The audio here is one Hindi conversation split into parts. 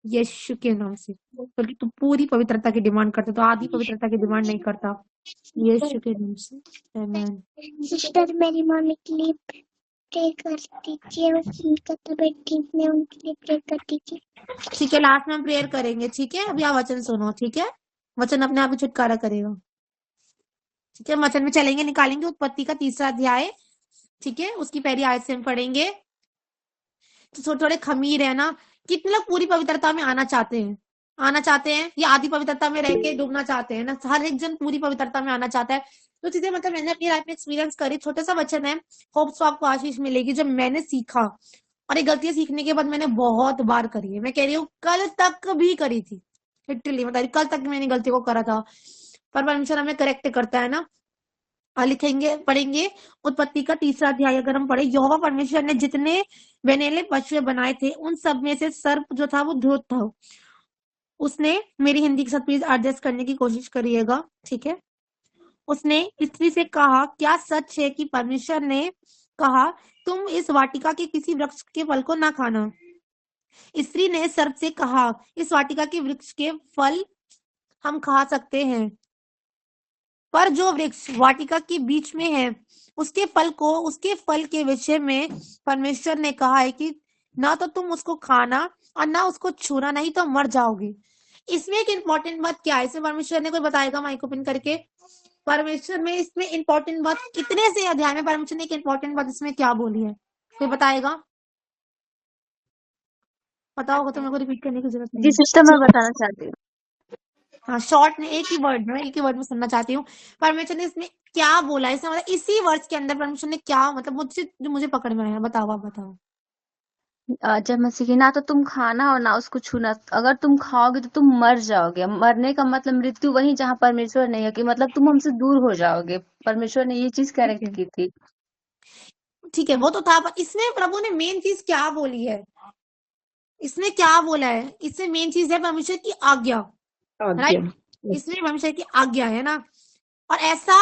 यीशु के नाम से। बल्कि तू पूरी पवित्रता की डिमांड करता, तो आधी पवित्रता की डिमांड नहीं करता। यीशु के नाम से आमीन। सिस्टर मेरी मम्मी के लिए प्रे कर दीजिए, उनका तबीयत ठीक नहीं, उनके लिए प्रे कर दीजिए। ठीक है, लास्ट में हम प्रेयर करेंगे। ठीक है, अभी आप वचन सुनो। ठीक है, वचन अपने आप ही छुटकारा करेगा। ठीक है, वचन में चलेंगे, निकालेंगे उत्पत्ति का 3रा अध्याय। ठीक है, उसकी पहली आयत से हम पढ़ेंगे। तो थोड़े थोड़े खमीर है ना, कितने लोग पूरी पवित्रता में आना चाहते हैं, या आधी पवित्रता में रह के डूबना चाहते हैं ना। हर एक जन पूरी पवित्रता में आना चाहता है। तो चीजें मतलब मैंने अपनी लाइफ में एक्सपीरियंस करी। छोटा सा वचन है, होप सो आपको आशीष मिलेगी। जब मैंने सीखा, और ये गलतियां सीखने के बाद मैंने बहुत बार करी है। मैं कह रही हूँ कल तक भी करी थी, लिटरली मतलब कल तक मैंने गलती को करा था, पर परमेश्वर हमें करेक्ट करता है ना। लिखेंगे, पढ़ेंगे उत्पत्ति का 3रा अध्याय। अगर हम पढ़े, यहोवा परमेश्वर ने जितने वेनेले पशु बनाए थे उन सब में से सर्प जो था वो धूर्त था। उसने, मेरी हिंदी के साथ प्लीज एडजस्ट करने की कोशिश करिएगा। ठीक है, उसने स्त्री से कहा, क्या सच है कि परमेश्वर ने कहा तुम इस वाटिका के किसी वृक्ष के फल को ना खाना? स्त्री ने सर्प से कहा, इस वाटिका के वृक्ष के फल हम खा सकते हैं, पर जो वृक्ष वाटिका के बीच में है उसके फल के विषय में परमेश्वर ने कहा है कि ना तो तुम उसको खाना और ना उसको छूना, नहीं तो मर जाओगे। इसमें एक इंपॉर्टेंट बात क्या है, इसमें परमेश्वर ने, कोई बताएगा माइक ओपन करके? परमेश्वर में इसमें इंपॉर्टेंट बात, कितने से अध्याय में परमेश्वर ने एक इंपॉर्टेंट बात इसमें क्या बोली है? कोई बताएगा? पता होगा तो मेरे को रिपीट करने की जरूरत नहीं जी है। सिस्टर, मैं बताना चाहती हूँ। हाँ, शॉर्ट में एक ही वर्ड में सुनना चाहती हूँ। परमेश्वर ने इसमें क्या बोला है, इसमें मतलब इसी वर्ष के अंदर परमेश्वर ने क्या, मतलब मुझसे जो मुझे पकड़ में आया, बताओ, आप बताओ। जब मैं सीखी, ना तो तुम खाना और ना उसको छूना, अगर तुम खाओगे तो तुम मर जाओगे। मरने का मतलब मृत्यु, वहीं जहाँ परमेश्वर नहीं है, कि मतलब तुम हमसे दूर हो जाओगे। परमेश्वर ने ये चीज ठीक करेक्ट है, की थी। ठीक है, वो तो था, पर इसमें प्रभु ने मेन चीज क्या बोली है? इसमें क्या बोला है? इसमें मेन चीज है परमेश्वर की आज्ञा, राइट? इसमें परमेश्वर की आज्ञा है ना। और ऐसा,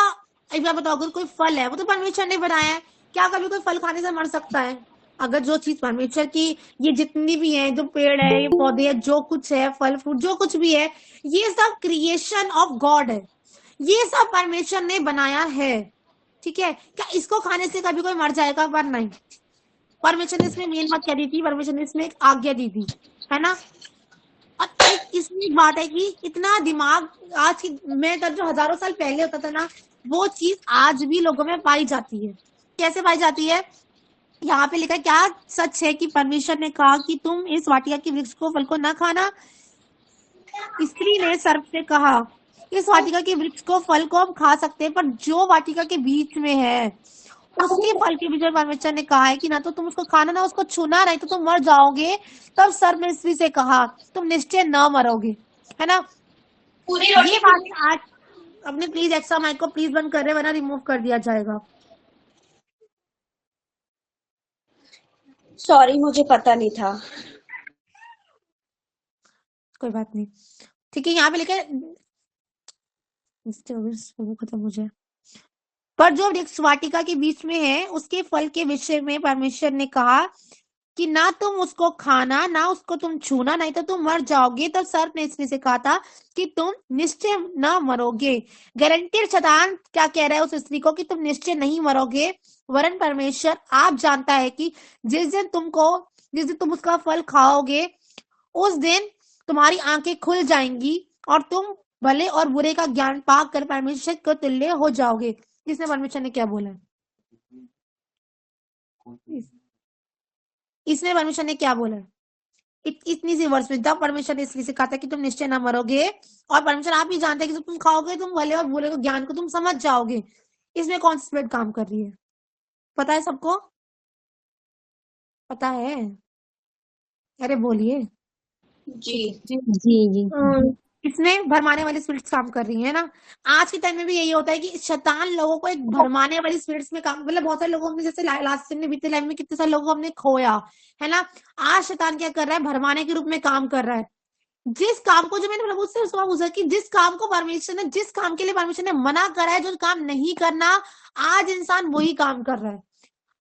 एक बार बताओ, अगर कोई फल है वो तो परमेश्वर ने बनाया है, क्या कभी कोई फल खाने से मर सकता है? अगर जो चीज परमेश्वर की, ये जितनी भी है, जो पेड़ है, ये पौधे है, जो कुछ है, फल फ्रूट जो कुछ भी है, ये सब क्रिएशन ऑफ गॉड है, ये सब परमेश्वर ने बनाया है। ठीक है, क्या इसको खाने से कभी कोई मर जाएगा? पर नहीं, परमेश्वर ने इसमें मेन बात क्या दी थी? परमेश्वर ने इसमें एक आज्ञा दी थी, है ना। और एक इसमें एक बात है कि इतना दिमाग, आज की में तब जो हजारों साल पहले होता था ना, वो चीज आज भी लोगों में पाई जाती है। कैसे पाई जाती है? यहाँ पे लिखा है, क्या सच है कि परमेश्वर ने कहा कि तुम इस वाटिका के वृक्ष को फल को न खाना? स्त्री ने सर्प से कहा, इस वाटिका के वृक्ष को फल को हम खा सकते हैं, पर जो वाटिका के बीच में है उसके फल के विषय परमेश्वर ने कहा है कि ना तो तुम उसको खाना ना उसको छूना, नहीं तो तुम मर जाओगे। तब सर्प ने स्त्री से कहा, तुम निश्चय न मरोगे, है ना। ये बात आज, अपने प्लीज एक्स्ट्रा माइक को प्लीज बंद कर रहे, वरना रिमूव कर दिया जाएगा। सॉरी, मुझे पता नहीं था। कोई बात नहीं, ठीक है। यहाँ पे लिखा है खत्म हो जाए, पर जो वृक्ष वाटिका के बीच में है उसके फल के विषय में परमेश्वर ने कहा कि ना तुम उसको खाना ना उसको तुम छूना, नहीं तो तुम मर जाओगे। तब सर्प ने स्त्री से कहा था कि तुम निश्चय न मरोगे। गारंटेड शैतान क्या कह रहा है उस स्त्री को कि तुम निश्चय नहीं मरोगे, वरन परमेश्वर आप जानता है कि जिस दिन तुम उसका फल खाओगे उस दिन तुम्हारी आंखें खुल जाएंगी और तुम भले और बुरे का ज्ञान पाकर परमेश्वर को तुल्य हो जाओगे। इसने परमेश्वर ने क्या बोला? इसमें परमेश्वर ने क्या बोला? इतनी सी वर्ष में जब परमेश्वर ने इसलिए कहा था कि तुम निश्चय ना मरोगे, और परमेश्वर आप ही जानते हैं कि जब तुम खाओगे तुम भले और बुरे को ज्ञान को तुम समझ जाओगे। इसमें कौन सी स्पिरिट काम कर रही है? पता है सबको? पता है? अरे बोलिए। जी जी जी। इसमें भरमाने वाली स्पिरिट्स काम कर रही है ना। आज के टाइम में भी यही होता है कि शैतान लोगों को एक भरमाने वाली स्पिरिट्स में काम, मतलब बहुत सारे लोगों ने, जैसे लास्ट में बीते लाइफ में कितने सारे लोगों को हमने खोया, है ना। आज शैतान क्या कर रहा है? भरमाने के रूप में काम कर रहा है। जिस काम को, जो मैंने प्रभु से सुना पूछा कि जिस काम को परमेश्वर ने, जिस काम के लिए परमेश्वर ने मना करा है, जो काम नहीं करना, आज इंसान वही काम कर रहा है।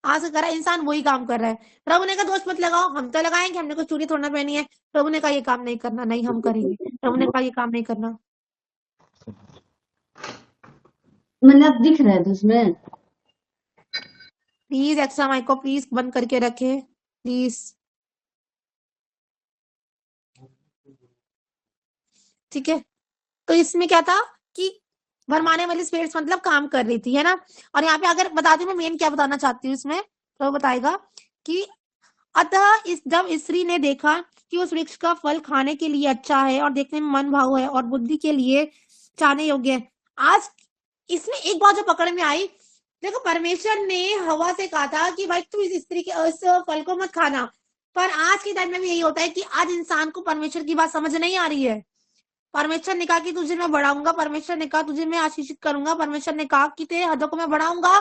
आज का करा इंसान वही काम कर रहा है। प्रभु ने कहा दोष मत लगाओ, हम तो लगाएंगे, हमने कोई चूड़ी थोड़ा ना पहनी है। प्रभु ने कहा ये काम नहीं करना, नहीं हम करेंगे। प्रभु ने कहा ये काम नहीं करना। मतलब दिख रहा है तो उसमें प्लीज एक्स्ट्रा माइक को प्लीज बंद करके रखे प्लीज, ठीक है। तो इसमें क्या था कि भरमाने वाली स्पिरिट्स मतलब काम कर रही थी, है ना। और यहाँ पे अगर बताती हूँ मैं मेन क्या बताना चाहती हूँ इसमें, तो बताएगा कि अतः जब स्त्री ने देखा कि उस वृक्ष का फल खाने के लिए अच्छा है और देखने में मन भाव है और बुद्धि के लिए चाहने योग्य है। आज इसमें एक बात जो पकड़ में आई, देखो परमेश्वर ने हवा से कहा था कि भाई तू इस स्त्री के इस फल को मत खाना, पर आज के टाइम में भी यही होता है कि आज इंसान को परमेश्वर की बात समझ नहीं आ रही है। परमेश्वर ने कहा कि तुझे मैं बढ़ाऊंगा, परमेश्वर ने कहा तुझे मैं आशीषित करूंगा, परमेश्वर ने कहा कि तेरे हदों को मैं बढ़ाऊंगा।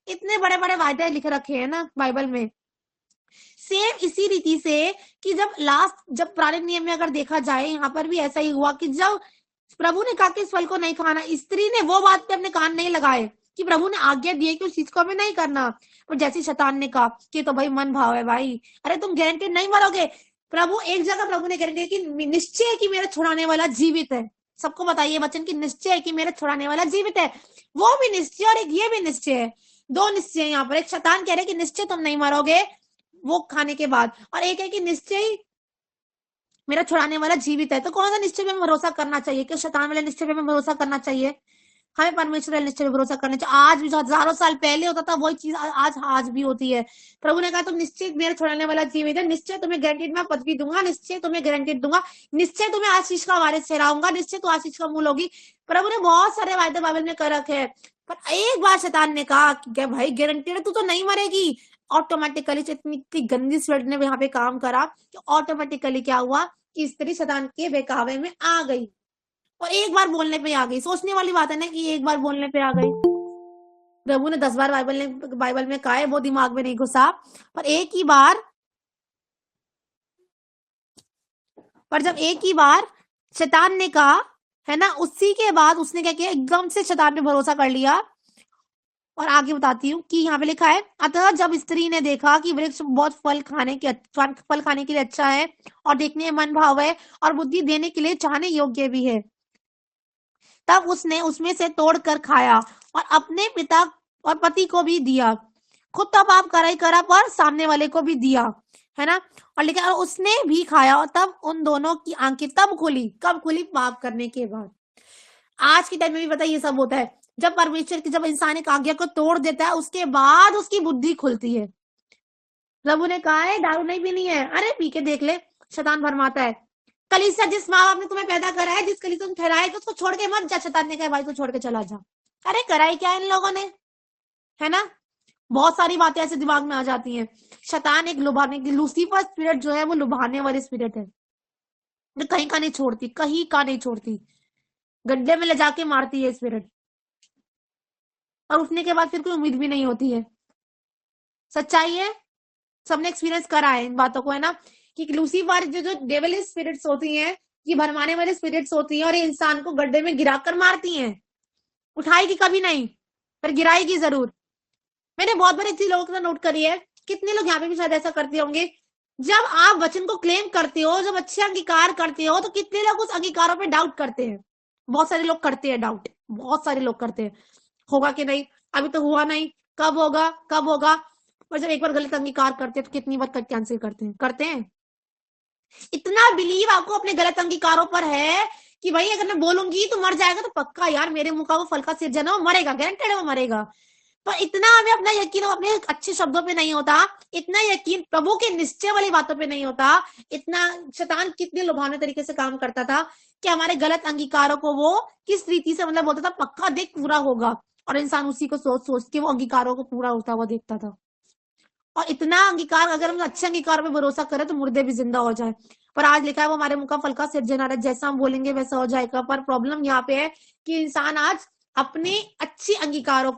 इतने बड़े बड़े वायदे लिख रखे हैं ना बाइबल में। सेम इसी रीति से कि जब पुराने नियम में अगर देखा जाए, यहाँ पर भी ऐसा ही हुआ कि जब प्रभु ने कहा कि इस फल को नहीं खाना, स्त्री ने वो बात पे अपने कान नहीं लगाए कि प्रभु ने आज्ञा दी है कि उस चीज को हमें नहीं करना। और जैसे शैतान ने कहा कि तो भाई मन भाव है भाई, अरे तुम गारंटेड नहीं मरोगे। प्रभु एक जगह प्रभु ने गारंटी कि निश्चय है कि मेरा छुड़ाने वाला जीवित है। सबको बताइए वचन की निश्चय है कि मेरा छुड़ाने वाला जीवित है। वो भी निश्चय और एक ये भी निश्चय है, दो निश्चय यहाँ पर। एक शैतान कह रहे कि निश्चय तुम नहीं मरोगे वो खाने के बाद, और एक है कि निश्चय मेरा छुड़ाने वाला जीवित है। तो कौन सा निश्चय में भरोसा करना चाहिए? कि शैतान वाले निश्चय में भरोसा करना चाहिए? हमें परमेश्वर वाले निश्चय में भरोसा करना चाहिए। आज भी जो हजारों साल पहले होता था वही चीज आज भी होती है। प्रभु ने कहा तुम निश्चित मेरे छुड़ाने वाला जीवित है, निश्चय तुम्हें गारंटीड मैं पदवी दूंगा, निश्चय तुम्हें गारंटीड दूंगा, निश्चय तुम्हें आशीष का वारिस ठहराऊंगा, निश्चय तो आशीष का मूल होगी। प्रभु ने बहुत सारे वायदे बाइबल में कर रखे हैं, पर एक बार शैतान ने कहा कि भाई गारंटीड है तू तो नहीं मरेगी। ऑटोमेटिकली इतनी गंदी स्पिरिट ने यहाँ पे काम करा कि ऑटोमेटिकली क्या हुआ कि स्त्री शैतान के बहकावे में आ गई, और एक बार बोलने पे आ गई। सोचने वाली बात है ना कि एक बार बोलने पे आ गई। प्रभु ने 10 बार बाइबल में कहा है, वो दिमाग में नहीं घुसा, पर जब एक ही बार शैतान ने कहा, है ना, उसी के बाद उसने क्या किया, एकदम से शैतान पे भरोसा कर लिया। और आगे बताती हूँ कि यहाँ पे लिखा है, अतः जब स्त्री ने देखा कि वृक्ष बहुत फल खाने के लिए अच्छा है और देखने में मन भाव है और बुद्धि देने के लिए चाहने योग्य भी है, तब उसने उसमें से तोड़कर खाया और अपने पिता और पति को भी दिया, खुद तो पाप करा पर सामने वाले को भी दिया, है ना। और लिखा और उसने भी खाया और तब उन दोनों की आंखें तब खुली, कब खुली? पाप करने के बाद। आज के टाइम में भी पता ये सब होता है, जब परमेश्वर की जब इंसान एक आज्ञा को तोड़ देता है उसके बाद उसकी बुद्धि खुलती है। प्रभु ने कहा है दारू नहीं पीनी है, अरे पी के देख ले, शैतान भरमाता है। कलीसिया जिस माँ बाप ने तुम्हें पैदा करा है, जिस कलीसिया तुम ठहराए उसको छोड़ के मत जा। शैतान ने कहा भाई तू छोड़ के चला जा। अरे कराई क्या इन लोगों ने, है ना। बहुत सारी बातें ऐसे दिमाग में आ जाती हैं। शैतान एक लुभाने की, लूसीफर स्पिरिट जो है वो लुभाने वाली स्पिरिट है, जो कहीं का नहीं छोड़ती, कहीं का नहीं छोड़ती, गड्ढे में ले जाके मारती है स्पिरिट, और उठने के बाद फिर कोई उम्मीद भी नहीं होती है। सच्चाई है, सबने एक्सपीरियंस करा है इन बातों को, है ना, कि लूसीफर जो डेविलिश स्पिरिट्स होती हैं, ये भरमाने वाली स्पिरिट्स होती हैं, और ये इंसान को गड्ढे में गिराकर मारती हैं। उठाएगी कभी नहीं, पर गिराएगी जरूर। मैंने बहुत बार इतने लोगों के साथ नोट करी है, कितने लोग यहाँ पे भी शायद ऐसा करते होंगे। जब आप वचन को क्लेम करते हो, जब अच्छे अंगीकार करते हो, तो कितने लोग उस अंगीकारों पे डाउट करते हैं। बहुत सारे लोग करते हैं डाउट, बहुत सारे लोग करते हैं, होगा कि नहीं, अभी तो हुआ नहीं, कब होगा कब होगा। और जब एक बार गलत अंगीकार करते हैं तो कितनी बार कैंसिल करते हैं। इतना बिलीव आपको अपने गलत अंगीकारों पर है कि भाई अगर मैं बोलूंगी तो मर जाएगा, तो पक्का यार मेरे मुंह का वो फल का सिर वो मरेगा, गारंटेड है वो मरेगा। तो इतना हमें अपना यकीन अपने अच्छे शब्दों पे नहीं होता, इतना यकीन प्रभु के निश्चय वाली बातों पे नहीं होता। इतना शैतान कितने लुभावने तरीके से काम करता था कि हमारे गलत अंगीकारों को वो किस रीति से मतलब बोलता था, पक्का देख पूरा होगा, और इंसान उसी को सोच के वो अंगीकारों को पूरा होता हुआ देखता था। और इतना अंगीकार, अगर हम अच्छे अंगीकार पे भरोसा करें तो मुर्दे भी जिंदा हो जाए, पर आज लिखा है वो हमारे मुंह का फल का सिरजना, जैसा हम बोलेंगे वैसा हो जाएगा। पर प्रॉब्लम यहाँ पे है कि इंसान आज अपने अच्छे अंगीकारों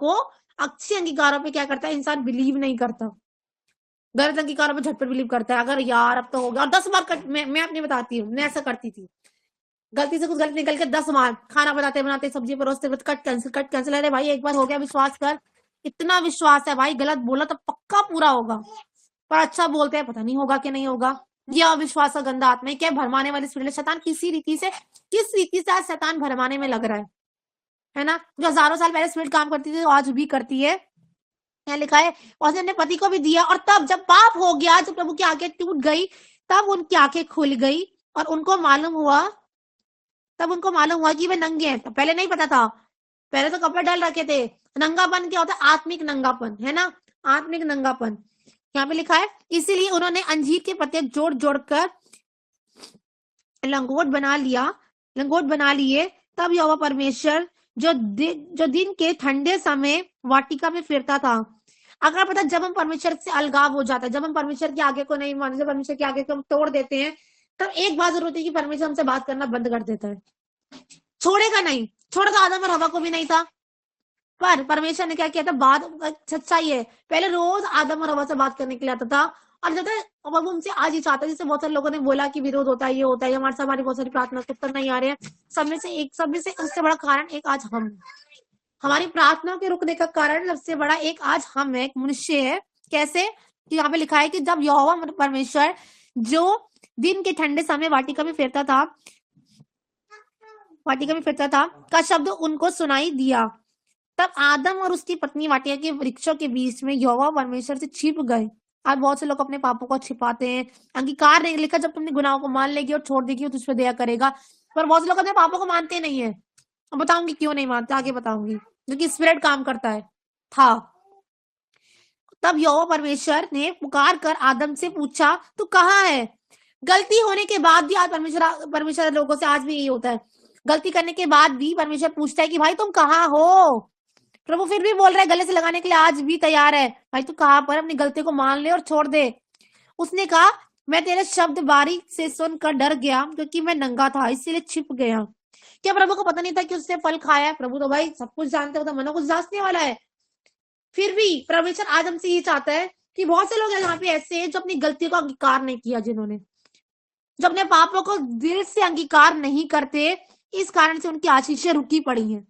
पे क्या करता है, इंसान बिलीव नहीं करता, गलत अंगीकारों पे झटपट बिलीव करता है। अगर यार अब तो हो गया, और 10 बार मैं अपनी बताती हूँ, मैं ऐसा करती थी, गलती से कुछ गलत निकल के 10 बार खाना बनाते सब्जी परोसते कट कैंसिल। अरे भाई एक बार हो गया, विश्वास कर, इतना विश्वास है भाई, गलत बोला तो पक्का पूरा होगा, पर अच्छा बोलते हैं पता नहीं होगा कि नहीं होगा। ये अविश्वास का गंदा आत्मा है, क्या भरमाने वाली स्पिरिट है। शैतान किस रीति से आज शैतान भरमाने में लग रहा है ना। जो हजारों साल पहले स्पिरिट काम करती थी, आज भी करती है। यहाँ लिखा है, और उसने अपने पति को भी दिया, और तब जब पाप हो गया, जब प्रभु की आंखें टूट गई, तब उनकी आंखें खुल गई और उनको मालूम हुआ, कि वे नंगे हैं। तो पहले नहीं पता था, पहले तो कपड़े डाल रखे थे। नंगापन क्या होता है? आत्मिक नंगापन, है ना, आत्मिक नंगापन। यहाँ पे लिखा है, इसीलिए उन्होंने अंजीर के पत्ते जोड़ जोड़कर लंगोट बना लिए। तब यहोवा परमेश्वर जो दिन के ठंडे समय वाटिका में फिरता था। अगर पता, जब हम परमेश्वर से अलगाव हो जाता है, जब हम परमेश्वर के आगे को नहीं मानते, परमेश्वर के आगे को हम तोड़ देते हैं, तब एक बात जरूर होती है कि परमेश्वर हमसे बात करना बंद कर देता है, छोड़ेगा नहीं। छोड़ा तो आदम और हवा को भी नहीं था, पर परमेश्वर ने क्या किया था, बात सच्चाई है, पहले रोज आदम और हवा से बात करने के लिए आता था। और जब तक वो उनसे आज ही चाहता है, जैसे बहुत सारे लोगों ने बोला कि विरोध होता है, ये होता है, हमारी बहुत सारी प्रार्थना के उत्तर नहीं आ रहे हैं। सब में से उससे बड़ा कारण एक आज हम, हमारी प्रार्थना के रुकने का कारण सबसे बड़ा एक आज हम है, एक मनुष्य है। कैसे? कि यहाँ पे लिखा है कि जब यहोवा परमेश्वर जो दिन के ठंडे समय वाटिका में फिरता था का शब्द उनको सुनाई दिया, तब आदम और उसकी पत्नी वाटिका के वृक्षों के बीच में यहोवा परमेश्वर से छिप गए। आज बहुत से लोग अपने पापों को छिपाते हैं, अंगीकार नहीं लिखा, जब तुमने गुनाहों को मान लेगी और छोड़ देगी, तुझ पर दया करेगा। पर बहुत से लोग अपने पापों को मानते नहीं है। बताऊंगी क्यों नहीं मानते, आगे बताऊंगी, क्योंकि स्पिरिट काम करता है था। तब यहोवा परमेश्वर ने पुकार कर आदम से पूछा, तू कहाँ है? गलती होने के बाद भी आज परमेश्वर लोगों से आज भी यही होता है, गलती करने के बाद भी परमेश्वर पूछता है कि भाई तुम कहाँ हो? प्रभु फिर भी बोल रहा है, गले से लगाने के लिए आज भी तैयार है, भाई तू कहाँ पर? अपनी गलती को मान ले और छोड़ दे। उसने कहा, मैं तेरे शब्द बारीक से सुनकर डर गया, क्योंकि मैं नंगा था, इसीलिए छिप गया। क्या प्रभु को पता नहीं था कि उसने फल खाया है? प्रभु तो भाई सब कुछ जानते हो, तो मनो कुछ जांचने वाला है। फिर भी परमेश्वर आज हमसे ये चाहता है कि बहुत से लोग यहाँ पे ऐसे हैं जो अपनी गलती को अंगीकार नहीं किया, जिन्होंने जो अपने पापों को दिल से अंगीकार नहीं करते, इस कारण से उनकी आशीषें रुकी पड़ी हैं।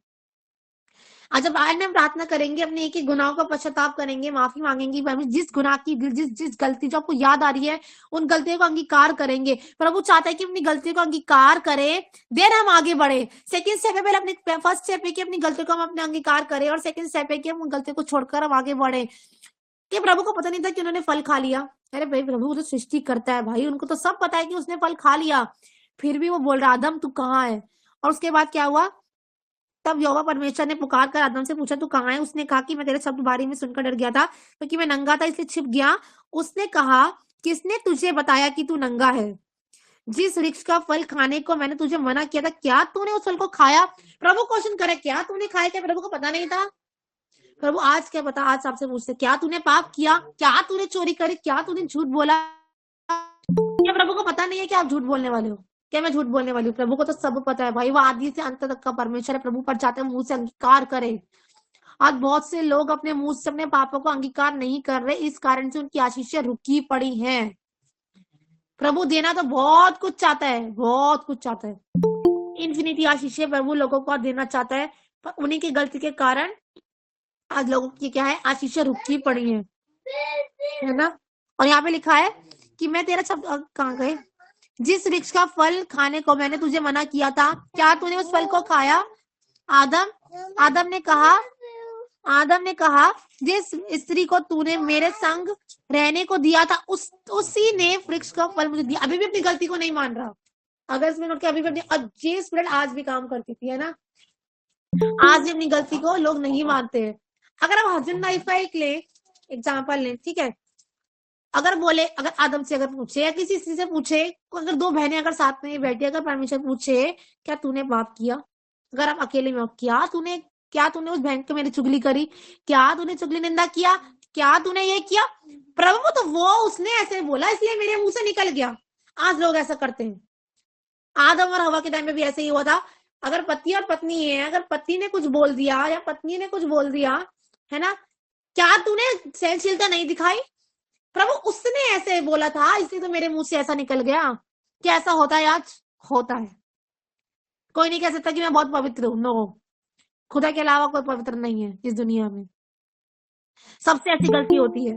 आज जब आज में प्रार्थना करेंगे, अपने एक एक गुनाहों का पश्चाताप करेंगे, माफी मांगेंगे, जिस गुनाह की जिस गलती जो आपको याद आ रही है, उन गलतियों को अंगीकार करेंगे। प्रभु चाहता है कि अपनी गलतियों को अंगीकार करें, देर हम आगे बढ़े। सेकंड स्टेप है, पहले अपनी फर्स्ट स्टेप है कि अपनी गलतियों को हम अपने अंगीकार करें, और सेकंड स्टेप है कि हम उन गलतियों को छोड़कर हम आगे बढ़े। कि प्रभु को पता नहीं था कि उन्होंने फल खा लिया। अरे भाई, प्रभु तो सृष्टि करता है भाई, उनको तो सब पता है कि उसने फल खा लिया, फिर भी वो बोल रहा, आदम तू कहाँ है? और उसके बाद क्या हुआ? तब यहोवा परमेश्वर ने पुकार कर आदम से पूछा, तू कहाँ है? उसने कहा कि मैं तेरे शब्द बारी में सुनकर डर गया था, क्योंकि मैं नंगा था, इसलिए छिप गया। उसने कहा, किसने तुझे बताया कि तू नंगा है? जिस वृक्ष का फल खाने को मैंने तुझे मना किया था, क्या तूने उस फल को खाया? प्रभु क्वेश्चन करे, क्या तूने खाया? क्या प्रभु को पता नहीं था? प्रभु आज क्या पता, आज आपसे पूछते, क्या तूने पाप किया? क्या तूने चोरी करी? क्या तूने झूठ बोला? क्या प्रभु को पता नहीं है कि आप झूठ बोलने वाले हो? क्या मैं झूठ बोलने वाली हूँ? प्रभु को तो सब पता है भाई, वो आदि से अंत तक का परमेश्वर है। प्रभु पर चाहते हैं मुंह से अंगीकार करे। आज बहुत से लोग अपने मुंह से अपने पापों को अंगीकार नहीं कर रहे, इस कारण से उनकी आशीषें रुकी पड़ी हैं। प्रभु देना तो बहुत कुछ चाहता है, बहुत कुछ चाहता है, इन्फिनिटी आशीषें प्रभु लोगों को देना चाहता है, पर उन्हीं की गलती के कारण आज लोगों की क्या है, आशीषें रुकी पड़ी है ना। और यहाँ पे लिखा है कि मैं तेरा शब्द, कहाँ गए? जिस वृक्ष का फल खाने को मैंने तुझे मना किया था, क्या तूने उस फल को खाया? आदम ने कहा, जिस स्त्री को तूने मेरे संग रहने को दिया था, उसी ने वृक्ष का फल मुझे दिया। अभी भी अपनी गलती को नहीं मान रहा। अगर इसमें नोट किया, अभी भी ये स्पिरिट आज भी काम करती थी, है ना। आज भी अपनी गलती को लोग नहीं मानते हैं। अगर हम हस्बैंड वाइफ का एक एग्जाम्पल लें, ठीक है, अगर आदम से अगर पूछे या किसी स्त्री से पूछे, अगर दो बहनें अगर साथ में बैठी, अगर परमेश्वर पूछे, क्या तूने पाप किया? अगर आप अकेले में हो, क्या तूने उस बहन को मेरी चुगली करी? क्या तूने चुगली निंदा किया? क्या तूने ये किया? प्रभु तो वो उसने ऐसे बोला, इसलिए मेरे मुंह से निकल गया। आज लोग ऐसा करते हैं। आदम और हवा के टाइम में भी ऐसे ही हुआ था। अगर पति और पत्नी है, अगर पति ने कुछ बोल दिया या पत्नी ने कुछ बोल दिया, है ना, क्या तूने सहनशीलता नहीं दिखाई? प्रभु उसने ऐसे बोला था, इसलिए तो मेरे मुंह से ऐसा निकल गया। क्या ऐसा होता है? आज होता है। कोई नहीं कह सकता कि मैं बहुत पवित्र हूं। नो, खुदा के अलावा कोई पवित्र नहीं है इस दुनिया में। सबसे ऐसी गलती होती है।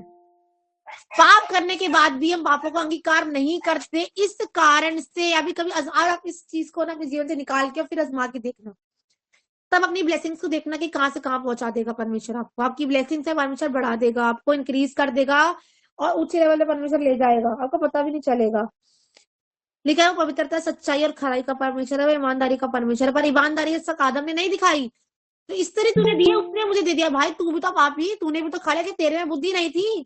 पाप करने के बाद भी हम पापों को अंगीकार नहीं करते। इस कारण से अभी कभी आप इस चीज को ना अपने जीवन से निकाल के फिर आजमा के देखना, तब अपनी ब्लेसिंग्स को देखना कि कहां से कहां पहुंचा देगा परमेश्वर आपको। आपकी ब्लेसिंग से परमेश्वर बढ़ा देगा, आपको इंक्रीज कर देगा और ऊंचे लेवल पे परमेश्वर ले जाएगा, आपको पता भी नहीं चलेगा। लिखा है वो पवित्रता, सच्चाई और खराई का परमेश्वर है, वो ईमानदारी का परमेश्वर है। पर ईमानदारी तक आदम ने नहीं दिखाई, तो इस तरह तूने दिया, उसने मुझे दे दिया। भाई तू भी तो पापी, तूने भी तो खा लिया, कि तेरे में बुद्धि नहीं थी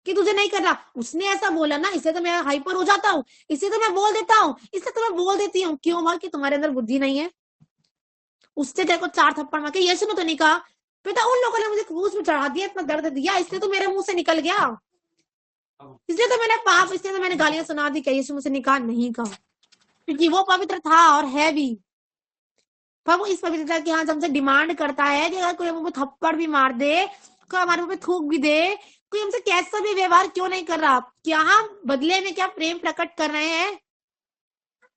कि तुझे नहीं करना। उसने ऐसा बोला ना, इसलिए तो मैं हाइपर हो जाता हूँ, इसलिए तो मैं बोल देता हूँ, इसलिए तो मैं बोल देती हूँ। क्यों भाई? कि तुम्हारे अंदर बुद्धि नहीं है। उससे तेरे को 4 थप्पड़ मार के यीशु ने तो नहीं कहा, बेटा उन लोगों ने मुझे क्रूस में चढ़ा दिया, इतना दर्द दिया, इसलिए तो मेरे मुंह से निकल गया, इसलिए तो मैंने पाप, इसलिए तो मैंने गालियां सुना दी। क्या यीशु मुझसे निकाह नहीं कहा? क्योंकि वो पवित्र था और है भी। पर वो इस पवित्रता की हाँ हमसे डिमांड करता है कि अगर कोई हमको थप्पड़ भी मार दे, कोई हमारे मुंह पे थूक भी दे, कोई हमसे कैसा भी व्यवहार क्यों नहीं कर रहा, क्या हम बदले में क्या प्रेम प्रकट कर रहे हैं?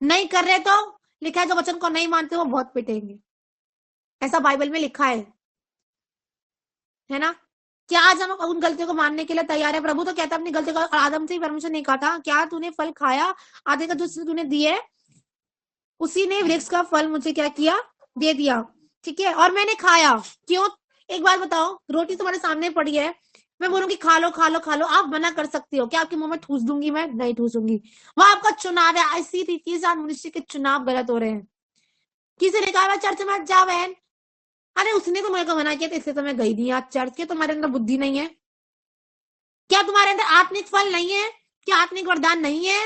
नहीं कर रहे तो लिखा है जो वचन को नहीं मानते वो बहुत पिटेंगे, ऐसा बाइबल में लिखा है ना? क्या आज हम उन गलतियों को मानने के लिए तैयार है? प्रभु तो कहता है अपनी गलती को, आदम से ही परमिशन नहीं कहा था, क्या तूने फल खाया आधे का जो तूने दिए, उसी ने वृक्ष का फल मुझे क्या किया? दे दिया, ठीक है, और मैंने खाया। क्यों? एक बात बताओ, रोटी तुम्हारे सामने पड़ी है, मैं बोलूंगी खा लो खा लो खा लो, आप मना कर सकती हो? क्या आपके मुंह में ठूस दूंगी? मैं नहीं ठूसूंगी। वह आपका चुनाव है। इसी रीति से मनुष्य के चुनाव गलत हो रहे हैं। किसी ने कहा चर्च में जा बहन, अरे उसने तो मेरे को मना किया था इसलिए तो मैं गई नहीं आज चर्च के। तुम्हारे अंदर बुद्धि नहीं है क्या? तुम्हारे अंदर आत्मिक फल नहीं है क्या? आत्मिक वरदान नहीं है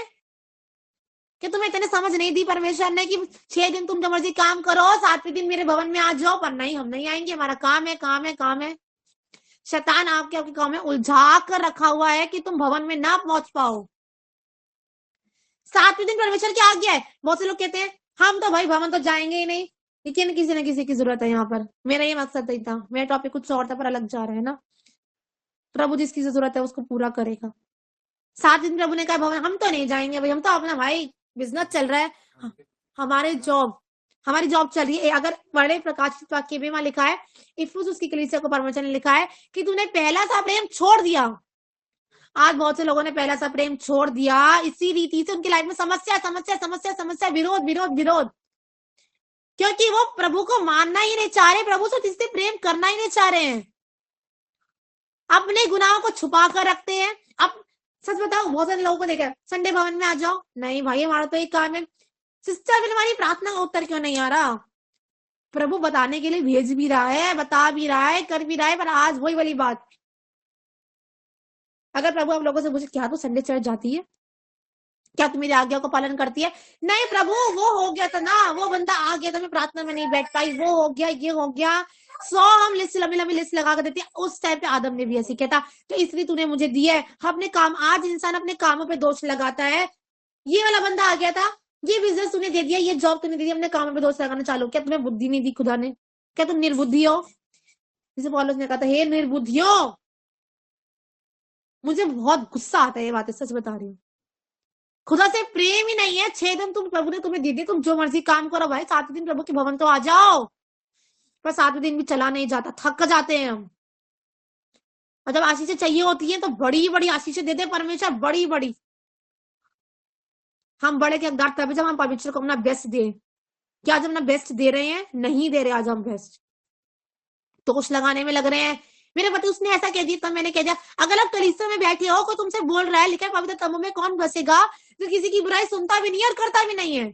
कि तुम्हें इतने समझ नहीं दी परमेश्वर ने कि 6 दिन तुम जो मर्जी काम करो, 7वें दिन मेरे भवन में आ जाओ? पर नहीं, हम नहीं आएंगे, हमारा काम है काम है काम है। शैतान आपके काम में उलझा कर रखा हुआ है कि तुम भवन में ना पहुंच पाओ। 7वें दिन परमेश्वर की आज्ञा है। बहुत से लोग कहते हैं हम तो भाई भवन तो जाएंगे ही नहीं, लेकिन किसी न किसी की जरूरत है यहाँ पर। मेरा ये मकसद नहीं था, मेरा टॉपिक कुछ और था पर अलग जा रहा है ना। प्रभु जिसकी जरूरत है उसको पूरा करेगा। 7 दिन प्रभु ने कहा भवन हम तो नहीं जाएंगे भाई, हम तो अपना भाई बिजनेस चल रहा है, हमारी जॉब चल रही है। अगर बड़े प्रकाशित वाक्य में वहां लिखा है, इफुस उसकी कलीसिया को परमेश्वर ने लिखा है कि तूने पहला सा प्रेम छोड़ दिया। आज बहुत से लोगों ने पहला सा प्रेम छोड़ दिया, इसी रीति से उनकी लाइफ में समस्या समस्या समस्या समस्या, विरोध विरोध विरोध, क्योंकि वो प्रभु को मानना ही नहीं चाह रहे, प्रभु से जिससे प्रेम करना ही नहीं चाह रहे हैं, अपने गुनाहों को छुपा कर रखते हैं। अब सच बताओ, बहुत सारे लोगों को देखा संडे भवन में आ जाओ, नहीं भाई हमारा तो एक काम है। सिस्टर फिर हमारी प्रार्थना का उत्तर क्यों नहीं आ रहा? प्रभु बताने के लिए भेज भी रहा है, बता भी रहा है, कर भी रहा है, पर आज वही वाली बात। अगर प्रभु आप लोगों से पूछे क्या तू संडे चर्च जाती है, क्या तू मेरी आज्ञा को पालन करती है? नहीं प्रभु वो हो गया था ना, वो बंदा आ गया था, मैं प्रार्थना में नहीं बैठ पाई, वो हो गया, ये हो गया। 100 हम लिस्ट लंबी लंबी लिस्ट लगा कर देती है। उस टाइम पे आदम ने भी ऐसे किया था, तो इसलिए तूने मुझे दिया है अपने काम। आज इंसान अपने कामों पे दोष लगाता है, ये वाला बंदा आ गया था, ये बिजनेस तूने दे दिया, ये जॉब तूने दे दी, अपने कामों पे दोष लगाना चालू। क्या तुम्हें बुद्धि नहीं दी खुदा ने? क्या तुम निर्बुद्धि हो? जैसे पौलुस ने कहा था, हे निर्बुद्धियों। मुझे बहुत गुस्सा आता है ये बातें, सच बता रही हूँ। खुदा से प्रेम ही नहीं है। 6 दिन तुम प्रभु ने तुम्हें दे दिए, तुम जो मर्जी काम करो भाई, 7वें दिन प्रभु के भवन तो आ जाओ। पर 7वें दिन भी चला नहीं जाता, थक जाते हैं हम। और जब आशीषें चाहिए होती है तो बड़ी बड़ी आशीषें दे दे परमेश्वर, बड़ी बड़ी। हम बड़े के हकदार तभी जब हम परमेश्वर को अपना बेस्ट दे। क्या आज हम अपना बेस्ट दे रहे हैं? नहीं दे रहे आज हम बेस्ट, दोष लगाने में लग रहे हैं। मेरे पति उसने ऐसा कह दिया, तब मैंने कह दिया। अगर आप कलीसिया में बैठे हो, कोई तुमसे बोल रहा है, लिखा है पवित्र तम्बू में कौन बसेगा जो किसी की बुराई सुनता भी नहीं है और करता भी नहीं है,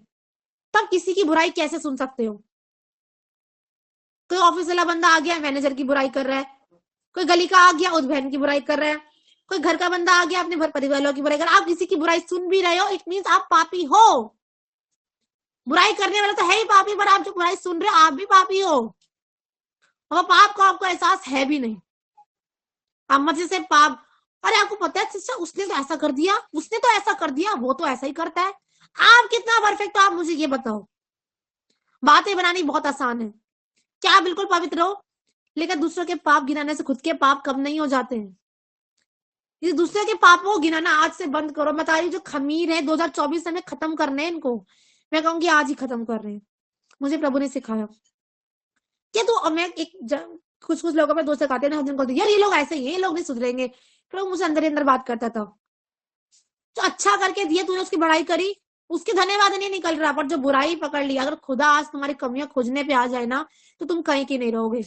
तब किसी की बुराई कैसे सुन सकते हो? कोई ऑफिस वाला बंदा आ गया, मैनेजर की बुराई कर रहा है, कोई गली का आ गया, उस बहन की बुराई कर रहा है, कोई घर का बंदा आ गया, अपने घर परिवार वालों की बुराई कर रहा है। आप किसी की बुराई सुन भी रहे हो, इट मीन्स आप पापी हो। बुराई करने वाला तो है ही पापी, पर आप जो बुराई सुन रहे हो आप भी पापी हो, और पाप का आपको एहसास है भी नहीं। आप मजे से पाप, अरे आपको पता है सिस्टर उसने तो ऐसा कर दिया, उसने तो ऐसा कर दिया, वो तो ऐसा ही करता है। आप कितना परफेक्ट हो आप मुझे ये बताओ। बातें बनानी बहुत आसान है, क्या बिल्कुल पवित्र हो, लेकिन दूसरों के पाप गिनाने से खुद के पाप कम नहीं हो जाते हैं। ये दूसरे के पापों को गिनाना आज से बंद करो। मैं बता रही जो खमीर है 2024 में खत्म करने हैं इनको, मैं कहूंगी आज ही खत्म कर रहे हैं। मुझे प्रभु ने सिखाया क्या तो मैं एक कुछ कुछ लोगों पे दोस्त सिखाते हैं ना, यार ये लोग ऐसे ही है, ये लोग नहीं सुधरेंगे। प्रभु मुझसे अंदर ही अंदर बात करता था, जो अच्छा करके दिए तूने उसकी बड़ाई करी, उसके धन्यवाद नहीं निकल रहा, पर जो बुराई पकड़ लिया, अगर खुदा आज तुम्हारी कमियां खोजने पे आ जाए ना, तो तुम कहीं की नहीं रहोगे।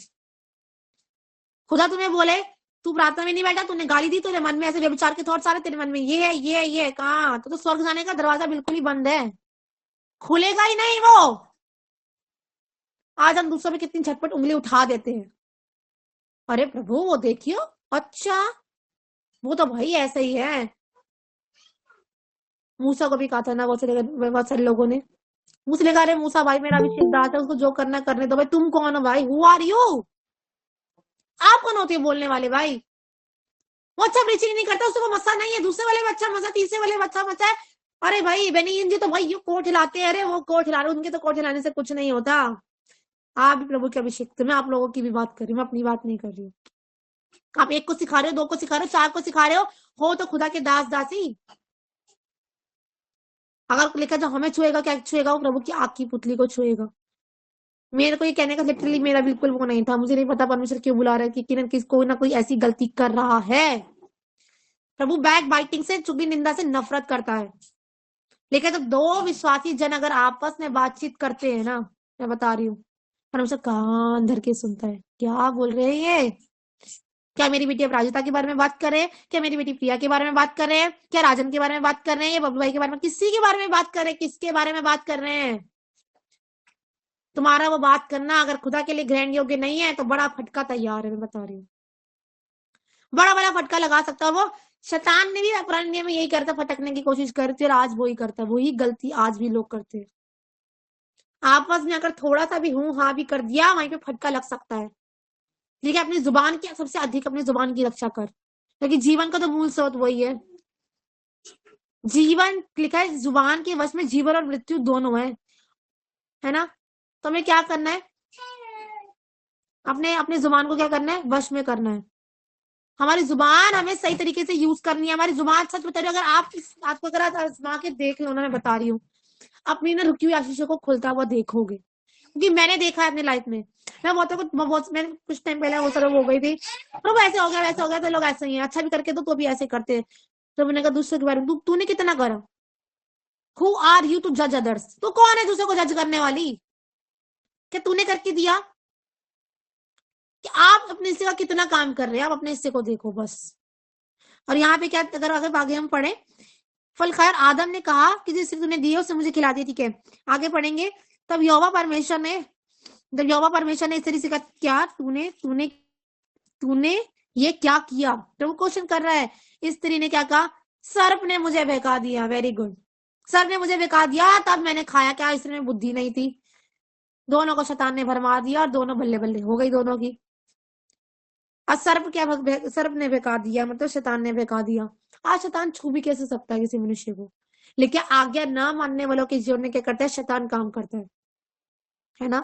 खुदा तुम्हें बोले तू प्रार्थना में नहीं बैठा, तूने गाली दी, तेरे मन में ऐसे व्यभिचार के थॉट्स आ रहे, तेरे मन में ये है ये है, कहाँ तो स्वर्ग जाने का दरवाजा बिल्कुल ही बंद है, खुलेगा ही नहीं वो। आज हम दूसरों पे कितनी झटपट उंगली उठा देते हैं, अरे प्रभु वो देखियो, अच्छा वो तो भाई ऐसे ही है। मूसा को भी कहा था ना बहुत सारे लोगों ने, मूसा ने कहा अरे मूसा भाई मेरा अभिषेक दास है, उसको जो करना करने दो। भाई तुम कौन हो भाई, हु आर यू, आप कौन होते हो बोलने वाले भाई। वो अच्छा प्रीचिंग नहीं करता, उसको मसा नहीं है, दूसरे वाले बच्चा मजा, तीसरे वाले बच्चा मचा है। अरे भाई बेनी जी तो भाई ये कोट हिलाते हैं, अरे वो कोट हिला रहे, उनके तो कोट हिलाने से कुछ नहीं होता। आप भी प्रभु के अभिषेक, तो मैं आप लोगों की भी बात कर रही हूँ, मैं अपनी बात नहीं कर रही हूँ। आप एक को सिखा रहे हो, दो को सिखा रहे हो, चार को सिखा रहे हो तो खुदा के दास दासी। अगर लिखा जो हमें छुएगा, क्या छुएगा, वो प्रभु की आग की पुतली को छुएगा। मेरे को ये कहने का लिटरली मेरा बिल्कुल वो नहीं था, मुझे नहीं पता परमेश्वर क्यों बुला रहा है, कि किसको ना कोई ऐसी गलती कर रहा है। प्रभु बैक बाइटिंग से, चुगली निंदा से नफरत करता है। लेकिन जब दो विश्वासी जन अगर आपस में बातचीत करते हैं ना, मैं बता रही हूँ, परमेश्वर कान धर के सुनता है, क्या बोल रहे हैं ये। क्या मेरी बेटी अपराजिता के बारे में बात कर रहे हैं, क्या मेरी बेटी प्रिया के बारे में बात कर रहे हैं, क्या राजन के बारे में बात कर रहे हैं, या बबलू भाई के बारे में, किसी के बारे में बात कर रहे हैं, किसके बारे में बात कर रहे हैं। तुम्हारा वो बात करना अगर खुदा के लिए ग्रहण योग्य नहीं है, तो बड़ा फटका तैयार है, मैं बता रही हूँ, बड़ा बड़ा फटका लगा सकता है वो। शैतान ने भी पुराने नियम में यही करता, फटकने की कोशिश करती है, और आज वही करता है, वही गलती आज भी लोग करते हैं। आपस में अगर थोड़ा सा भी हूं हाँ भी कर दिया, वहीं पे फटका लग सकता है। लेकिन अपनी जुबान की, सबसे अधिक अपनी जुबान की रक्षा कर, क्योंकि जीवन का तो मूल स्रोत वही है। जीवन लिखा है जुबान के वश में, जीवन और मृत्यु दोनों है ना। तो हमें क्या करना है, अपने अपने जुबान को क्या करना है, वश में करना है। हमारी जुबान हमें सही तरीके से यूज करनी है। हमारी जुबान, सच बता रही हूँ, अगर आप इस बात को अगर आजमा के देख लो ना, मैं बता रही हूँ, अपनी ना रुकी हुई आशीषों को खुलता हुआ देखोगे, क्योंकि मैंने देखा है अपनी लाइफ में। मैंने कुछ टाइम पहले वो तरह हो गई थी, तो वो ऐसे हो गया वैसे हो गया, तो लोग ऐसे ही हैं, अच्छा भी करके तो भी ऐसे करते हैं। तो मैंने कहा दूसरे के बारे में तूने कितना करा, हु आर यू टू जज अदर्स, तू कौन है दूसरे को जज करने वाली, क्या तूने करके दिया, कि आप अपने हिस्से का कितना काम कर रहे हैं, आप अपने हिस्से को देखो बस। और यहाँ पे क्या, अगर आगे हम पढ़े, फल खाया, आदम ने कहा कि जिस तूने दी है उससे मुझे खिला दी, ठीक है, आगे पढ़ेंगे। तब यहोवा परमेश्वर ने इस तरीके से कहा, क्या तूने तूने तूने ये क्या किया, प्रभु क्वेश्चन कर रहा है। इस स्त्री ने क्या कहा, सर्प ने मुझे बहका दिया, वेरी गुड, सर्प ने मुझे बहका दिया, तब मैंने खाया। क्या स्त्री में बुद्धि नहीं थी, दोनों को शैतान ने भरमा दिया, और दोनों बल्ले बल्ले हो गई दोनों की। और सर्प ने बहका दिया, मतलब शैतान ने बहका दिया। आज शैतान छू भी कैसे सकता है किसी मनुष्य को, लेकिन आज्ञा न मानने वालों के जीवन में क्या करता है, शैतान काम करता है ना।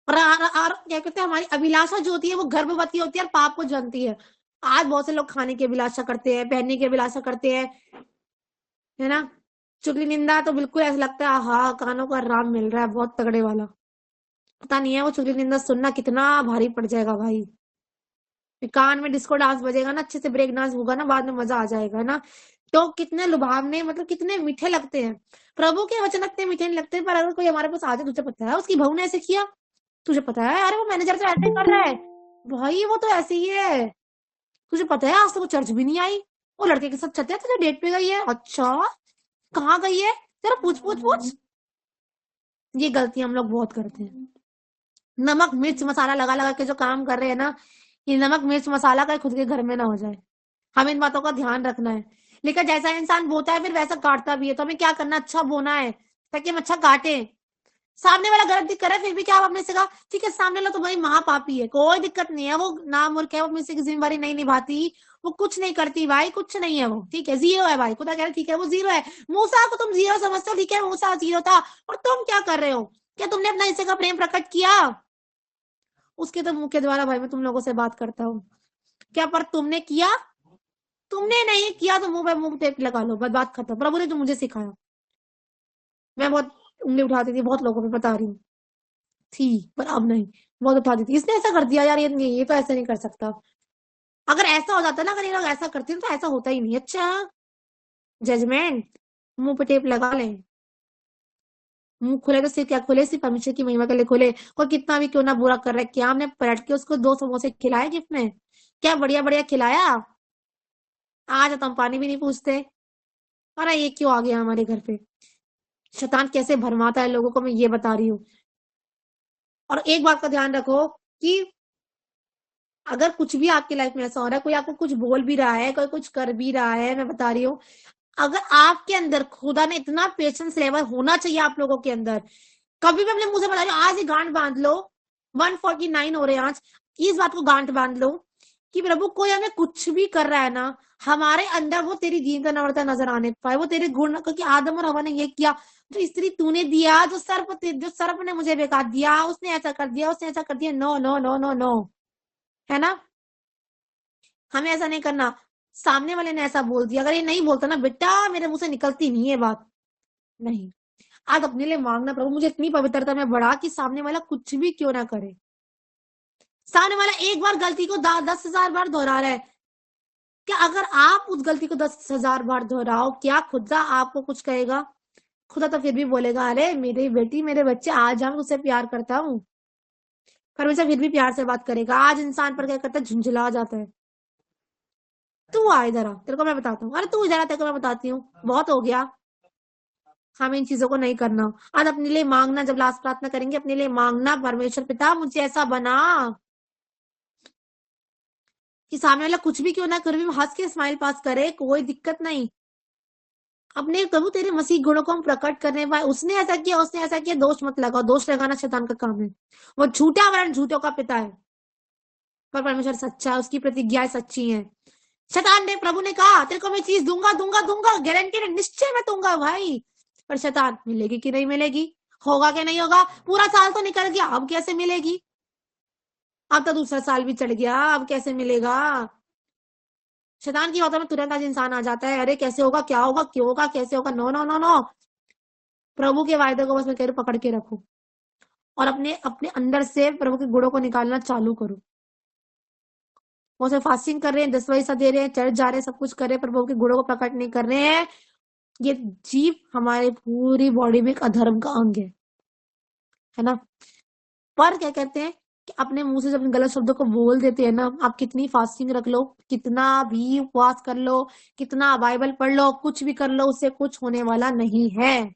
और क्या कहते हैं, हमारी अभिलाषा जो होती है वो गर्भवती होती है और पाप को जानती है। आज बहुत से लोग खाने की अभिलाषा करते हैं, पहनने की अभिलाषा करते हैं, है ना। चुगली निंदा तो बिल्कुल ऐसा लगता है हाँ कानों का आराम मिल रहा है, बहुत तगड़े वाला। पता नहीं है वो चुगली निंदा सुनना कितना भारी पड़ जाएगा भाई। कान में डिस्को डांस बजेगा ना, अच्छे से ब्रेक डांस होगा ना, बाद में मजा आ जाएगा ना। तो कितने लुभावने, मतलब कितने मीठे लगते हैं। प्रभु के वचन इतने मीठे नहीं लगते, पर अगर कोई हमारे पास आ जाए, तुझे पता है उसकी बहू ने ऐसे किया, तुझे पता है अरे वो मैनेजर से ऐसे कर रहा है, भाई वो तो ऐसे ही है, तुझे पता है आज तो वो चर्च भी नहीं आई, वो लड़के के साथ चलते तुझे डेट पे गई है, अच्छा कहाँ गई है, जरा पूछ पूछ पूछ। ये गलती हम लोग बहुत करते हैं। नमक मिर्च मसाला लगा लगा के जो काम कर रहे हैं ना, ये नमक मिर्च मसाला का खुद के घर में ना हो जाए, हमें इन बातों का ध्यान रखना है। लेकिन जैसा इंसान बोता है फिर वैसा काटता भी है, तो हमें क्या करना, अच्छा बोना है ताकि हम अच्छा काटे। सामने वाला गलती करे फिर भी क्या आप अपने से कहा, ठीक है सामने वाला तो भाई महापापी है, कोई दिक्कत नहीं है, वो नाम मूर्ख है, वो अपनी से जिम्मेवारी नहीं निभाती, वो कुछ नहीं करती भाई, कुछ नहीं है वो, ठीक है जीरो है भाई, खुदा कह रहे ठीक है वो जीरो है। मूसा को तुम जीरो समझते हो, ठीक है मूसा जीरो था, और तुम क्या कर रहे हो, क्या तुमने अपना हिस्से का प्रेम प्रकट किया, उसके तो मुंह के द्वारा भाई मैं तुम लोगों से बात करता हूँ, क्या पर तुमने किया, तुमने नहीं किया तो मुंह पे मुंह टेप लगा लो, बस बात खत्म। प्रभु ने तो मुझे सिखाया, मैं बहुत उंगली उठाती थी बहुत लोगों पे, बता रही हूँ। थी, पर अब नहीं, बहुत उठाती थी। इसने ऐसा कर दिया यार, ये तो ऐसे नहीं कर सकता। अगर ऐसा हो जाता ना, अगर ये लोग ऐसा करते तो ऐसा होता ही नहीं। अच्छा, जजमेंट, मुंह पे टेप लगा ले। मुंह खुले तो सिर्फ क्या खुले, सिर्फ परमेश्वर की महिमा के लिए खुले। कोई कितना भी क्यों ना बुरा कर रहा है, क्या हमने पलट के उसको 2 समोसे खिलाए गिफ्ट में? क्या बढ़िया बढ़िया खिलाया? आज तो हम पानी भी नहीं पूछते। अरे ये क्यों आ गया हमारे घर पे? शैतान कैसे भरमाता है लोगों को, मैं ये बता रही हूँ। और एक बात का ध्यान रखो कि अगर कुछ भी आपकी लाइफ में ऐसा हो रहा है, कोई आपको कुछ बोल भी रहा है, कोई कुछ कर भी रहा है, मैं बता रही हूँ, अगर आपके अंदर खुदा ने इतना पेशेंस लेवल होना चाहिए आप लोगों के अंदर। कभी भी अपने मुंह से बता रही हूँ, आज ही गांठ बांध लो। 149 हो रहे हैं आज। इस बात को गांठ बांध लो कि प्रभु कोई हमें कुछ भी कर रहा है ना, हमारे अंदर वो तेरी दीनता नम्रता नजर आने पाए, वो तेरे गुण, क्योंकि आदम और हवा ने ये किया, जो स्त्री तूने दिया, जो सर्प ने मुझे बेकार दिया, उसने ऐसा कर दिया, उसने ऐसा कर दिया। No no no no no, है ना? हमें ऐसा नहीं करना। सामने वाले ने ऐसा बोल दिया, अगर ये नहीं बोलता ना, बेटा मेरे मुंह से निकलती नहीं है बात। नहीं, आज अपने लिए मांगना, प्रभु मुझे इतनी पवित्रता में बढ़ा कि सामने वाला कुछ भी क्यों ना करे। सामने वाला एक बार गलती को 10,000 बार दोहरा रहा है, क्या अगर आप उस गलती को 10,000 बार दोहराओ, क्या खुदा आपको कुछ कहेगा? खुदा तो फिर भी बोलेगा, अरे मेरी बेटी, मेरे बच्चे, आज हम उससे प्यार करता हूँ। परमेश्वर फिर भी प्यार से बात करेगा। आज इंसान पर क्या करता है, झुंझला जाता है। तू आ इधर आ, तेरे को मैं बताता हूँ। अरे तू इधर आ, तेरे को मैं बताती हूँ। बहुत हो गया, हमें इन चीजों को नहीं करना। आज अपने लिए मांगना, जब लास्ट प्रार्थना करेंगे अपने लिए मांगना, परमेश्वर पिता मुझे ऐसा बना कि सामने वाला कुछ भी क्यों ना करे, हंस के स्माइल पास करे, कोई दिक्कत नहीं। अपने प्रभु तेरे मसीह गुणों को हम प्रकट करने पाए। उसने ऐसा किया, उसने ऐसा किया, दोष मत लगाओ। दोष लगाना शैतान का काम है। वो झूठा वरण झूठों का पिता है, पर परमेश्वर सच्चा है, उसकी प्रतिज्ञाएं सच्ची हैं। शैतान ने, प्रभु ने कहा तेरे को मैं चीज दूंगा दूंगा दूंगा, गारंटी निश्चय मैं दूंगा भाई। पर शैतान, मिलेगी कि नहीं मिलेगी, होगा कि नहीं होगा, पूरा साल तो निकल गया, अब कैसे मिलेगी? अब तो दूसरा साल भी चढ़ गया, अब कैसे मिलेगा? शैतान की बातों में तुरंत आज इंसान आ जाता है, अरे कैसे होगा, क्या होगा, क्यों होगा, कैसे होगा। नो नो नो नो, प्रभु के वायदे को बस मैं कह रही हूं, पकड़ के रखो और अपने अपने अंदर से प्रभु के गुणों को निकालना चालू करो। वो से फास्टिंग कर रहे हैं, 10 सा दे रहे हैं, चर्च जा रहे हैं, सब कुछ कर रहे हैं, पर प्रभु के गुणों को प्रकट नहीं कर रहे हैं। ये जीव हमारे पूरी बॉडी में एक अधर्म का अंग है ना? पर क्या कहते हैं कि अपने मुंह से जब गलत शब्दों को बोल देते हैं ना, आप कितनी फास्टिंग रख लो, कितना भी उपवास कर लो, कितना बाइबल पढ़ लो, कुछ भी कर लो, उससे कुछ होने वाला नहीं है।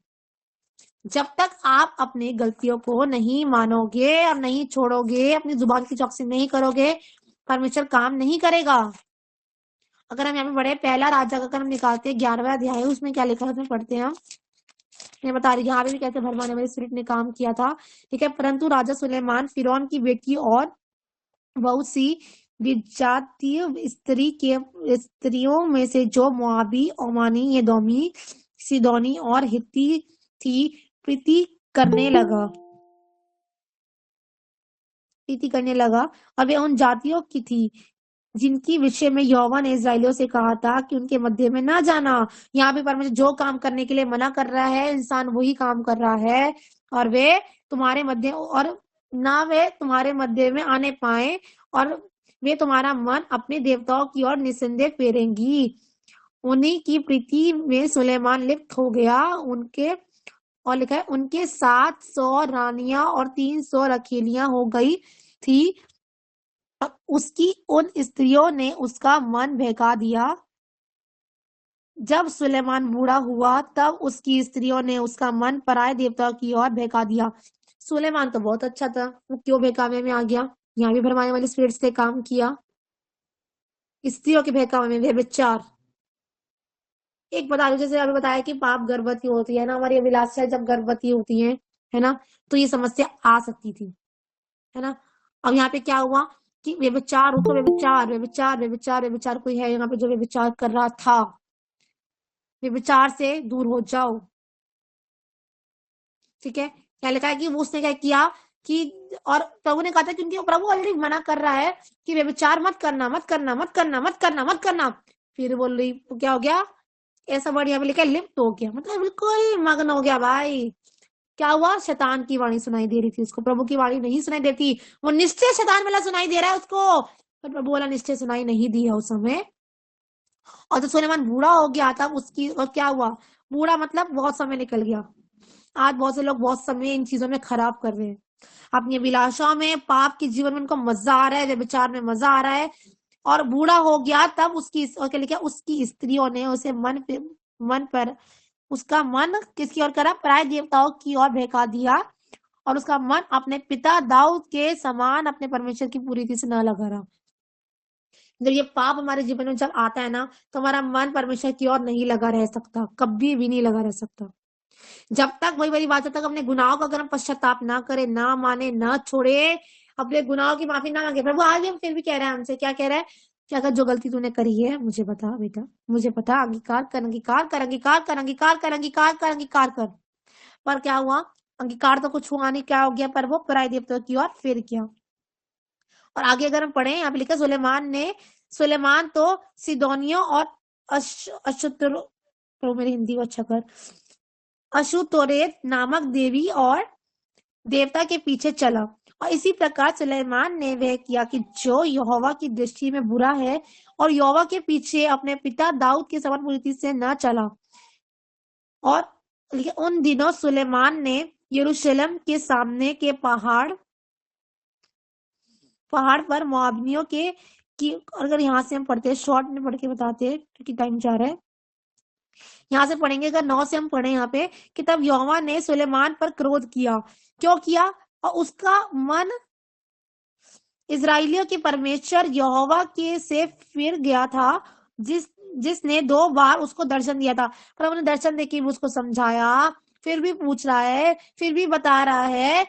जब तक आप अपनी गलतियों को नहीं मानोगे और नहीं छोड़ोगे, अपनी जुबान की चौकसी नहीं करोगे, परमेश्वर काम नहीं करेगा। अगर हम यहाँ पे बड़े, पहला राजा का अगर हम निकालते हैं 11वां अध्याय, उसमें क्या लिखा है उसमें पढ़ते हैं हम। मैं बता रही हूँ यहाँ पे भी कैसे भरमाने वाले स्पिरिट ने काम किया था। ठीक है, परंतु राजा सुलेमान फिरौन की बेटी और बहुत सी विजातीय स्त्रियों में से जो मोआबी, ओमानी, एदोमी, सिदोनी और हित्ती थी, प्रीति करने लगा और वे उन जातियों की थी जिनकी विषय में यहोवा ने इस्राएलियों से कहा था कि उनके मध्य में ना जाना। यहाँ पे परमेश्वर जो काम करने के लिए मना कर रहा है, इंसान वही काम कर रहा है, और वे तुम्हारे मध्य, और ना वे तुम्हारे मध्य में आने पाए, और वे तुम्हारा मन अपने देवताओं की ओर निसंदेह फेरेंगी। उन्हीं की प्रीति में सुलेमान लिप्त हो गया। उनके, और लिखा है, उनके 700 रानियां और 300 रखैलियां हो गई थी। उसकी उन स्त्रियों ने उसका मन बहका दिया। जब सुलेमान बूढ़ा हुआ तब उसकी स्त्रियों ने उसका मन पराये देवताओं की ओर बहका दिया। सुलेमान तो बहुत अच्छा था, वो क्यों बहकावे में आ गया? यहाँ भी भरमाने वाले स्पिरिट्स ने काम किया। स्त्रियों के बहकावे में व्यभिचार। एक बता दो, जैसे अभी बताया कि पाप गर्भवती होती है ना, हमारी अभिलाषा जब गर्भवती होती है ना, तो ये समस्या आ सकती थी, है ना? अब यहाँ पे क्या हुआ कि व्यभिचार, उसको व्यभिचार व्यभिचार व्यभिचार व्यभिचार, कोई है यहाँ पे जो व्यभिचार कर रहा था, व्यभिचार से दूर हो जाओ। ठीक है, क्या लिखा है कि वो उसने क्या किया कि, और प्रभु ने कहा था कि उनके प्रभु ऑलरेडी मना कर रहा है कि व्यभिचार मत करना मत करना मत करना मत करना मत करना। फिर बोल रही, क्या हो गया? ऐसा वर्ड यहाँ पे लिखा है, लिप्त हो गया, मतलब बिल्कुल मग्न हो गया भाई। क्या हुआ, शैतान की वाणी सुनाई दे रही थी उसको, प्रभु की वाणी नहीं सुनाई देती। वो निश्चय शैतान वाला सुनाई दे रहा है उसको, पर प्रभु वाला निश्चय सुनाई नहीं दी है उस समय। और जब सुलेमान बूढ़ा हो गया तब उसकी, और क्या हुआ, बूढ़ा मतलब बहुत समय निकल गया। आज बहुत से लोग बहुत समय इन चीजों में खराब कर रहे हैं, अपनी अभिलाषाओं में, पाप के जीवन में उनको मजा आ रहा है, व्यभिचार में मजा आ रहा है। और बूढ़ा हो गया तब उसकी, और क्या लिखा, उसकी स्त्रियों ने उसे मन पर उसका मन किसकी ओर करा, पराय देवताओं की ओर बहका दिया, और उसका मन अपने पिता दाऊद के समान अपने परमेश्वर की पूरी रीति से न लगा रहा। जब ये पाप हमारे जीवन में जब आता है ना, तो हमारा मन परमेश्वर की ओर नहीं लगा रह सकता, कभी भी नहीं लगा रह सकता। जब तक, वही वाली बात, जब तक अपने गुनाहों का अगर हम पश्चाताप ना करे, ना माने, ना छोड़े, अपने गुनाहों की माफी ना मांगे, प्रभु आज भी हम फिर भी कह रहे हैं हमसे, क्या कह रहा है कि अगर जो गलती तूने करी है मुझे बता बेटा, मुझे बता, अंगीकार कर, अंगीकार कर, अंगीकार कर, अंगीकार कर, अंगीकार कर, अंगीकार कर। पर क्या हुआ, अंगीकार तो कुछ हुआ नहीं, क्या हो गया, पर वो पराय देवताओं की ओर फिर गया। और आगे अगर हम पढ़े, यहाँ पे लिखा, सुलेमान तो सिदोनियों और अशुतरो, प्रभु मेरी हिंदी को अच्छा कर, अशुतोरेत नामक देवी और देवता के पीछे चला। और इसी प्रकार सुलेमान ने वह किया कि जो यहोवा की दृष्टि में बुरा है, और यहोवा के पीछे अपने पिता दाऊद के समान पूरी रीति से न चला। और उन दिनों सुलेमान ने यरूशलेम के सामने के पहाड़ पर मोआबियों के की, अगर यहाँ से हम पढ़ते हैं, शॉर्ट में पढ़ के बताते हैं क्योंकि टाइम जा रहा है, यहाँ से पढ़ेंगे, अगर 9 से हम पढ़े यहाँ पे कि तब यहोवा ने सुलेमान पर क्रोध किया। क्यों किया, और उसका मन इजराइलियों के परमेश्वर यहोवा के से फिर गया था, जिसने 2 बार उसको दर्शन दिया था। पर उन्होंने दर्शन देके भी उसको समझाया, फिर भी पूछ रहा है, फिर भी बता रहा है,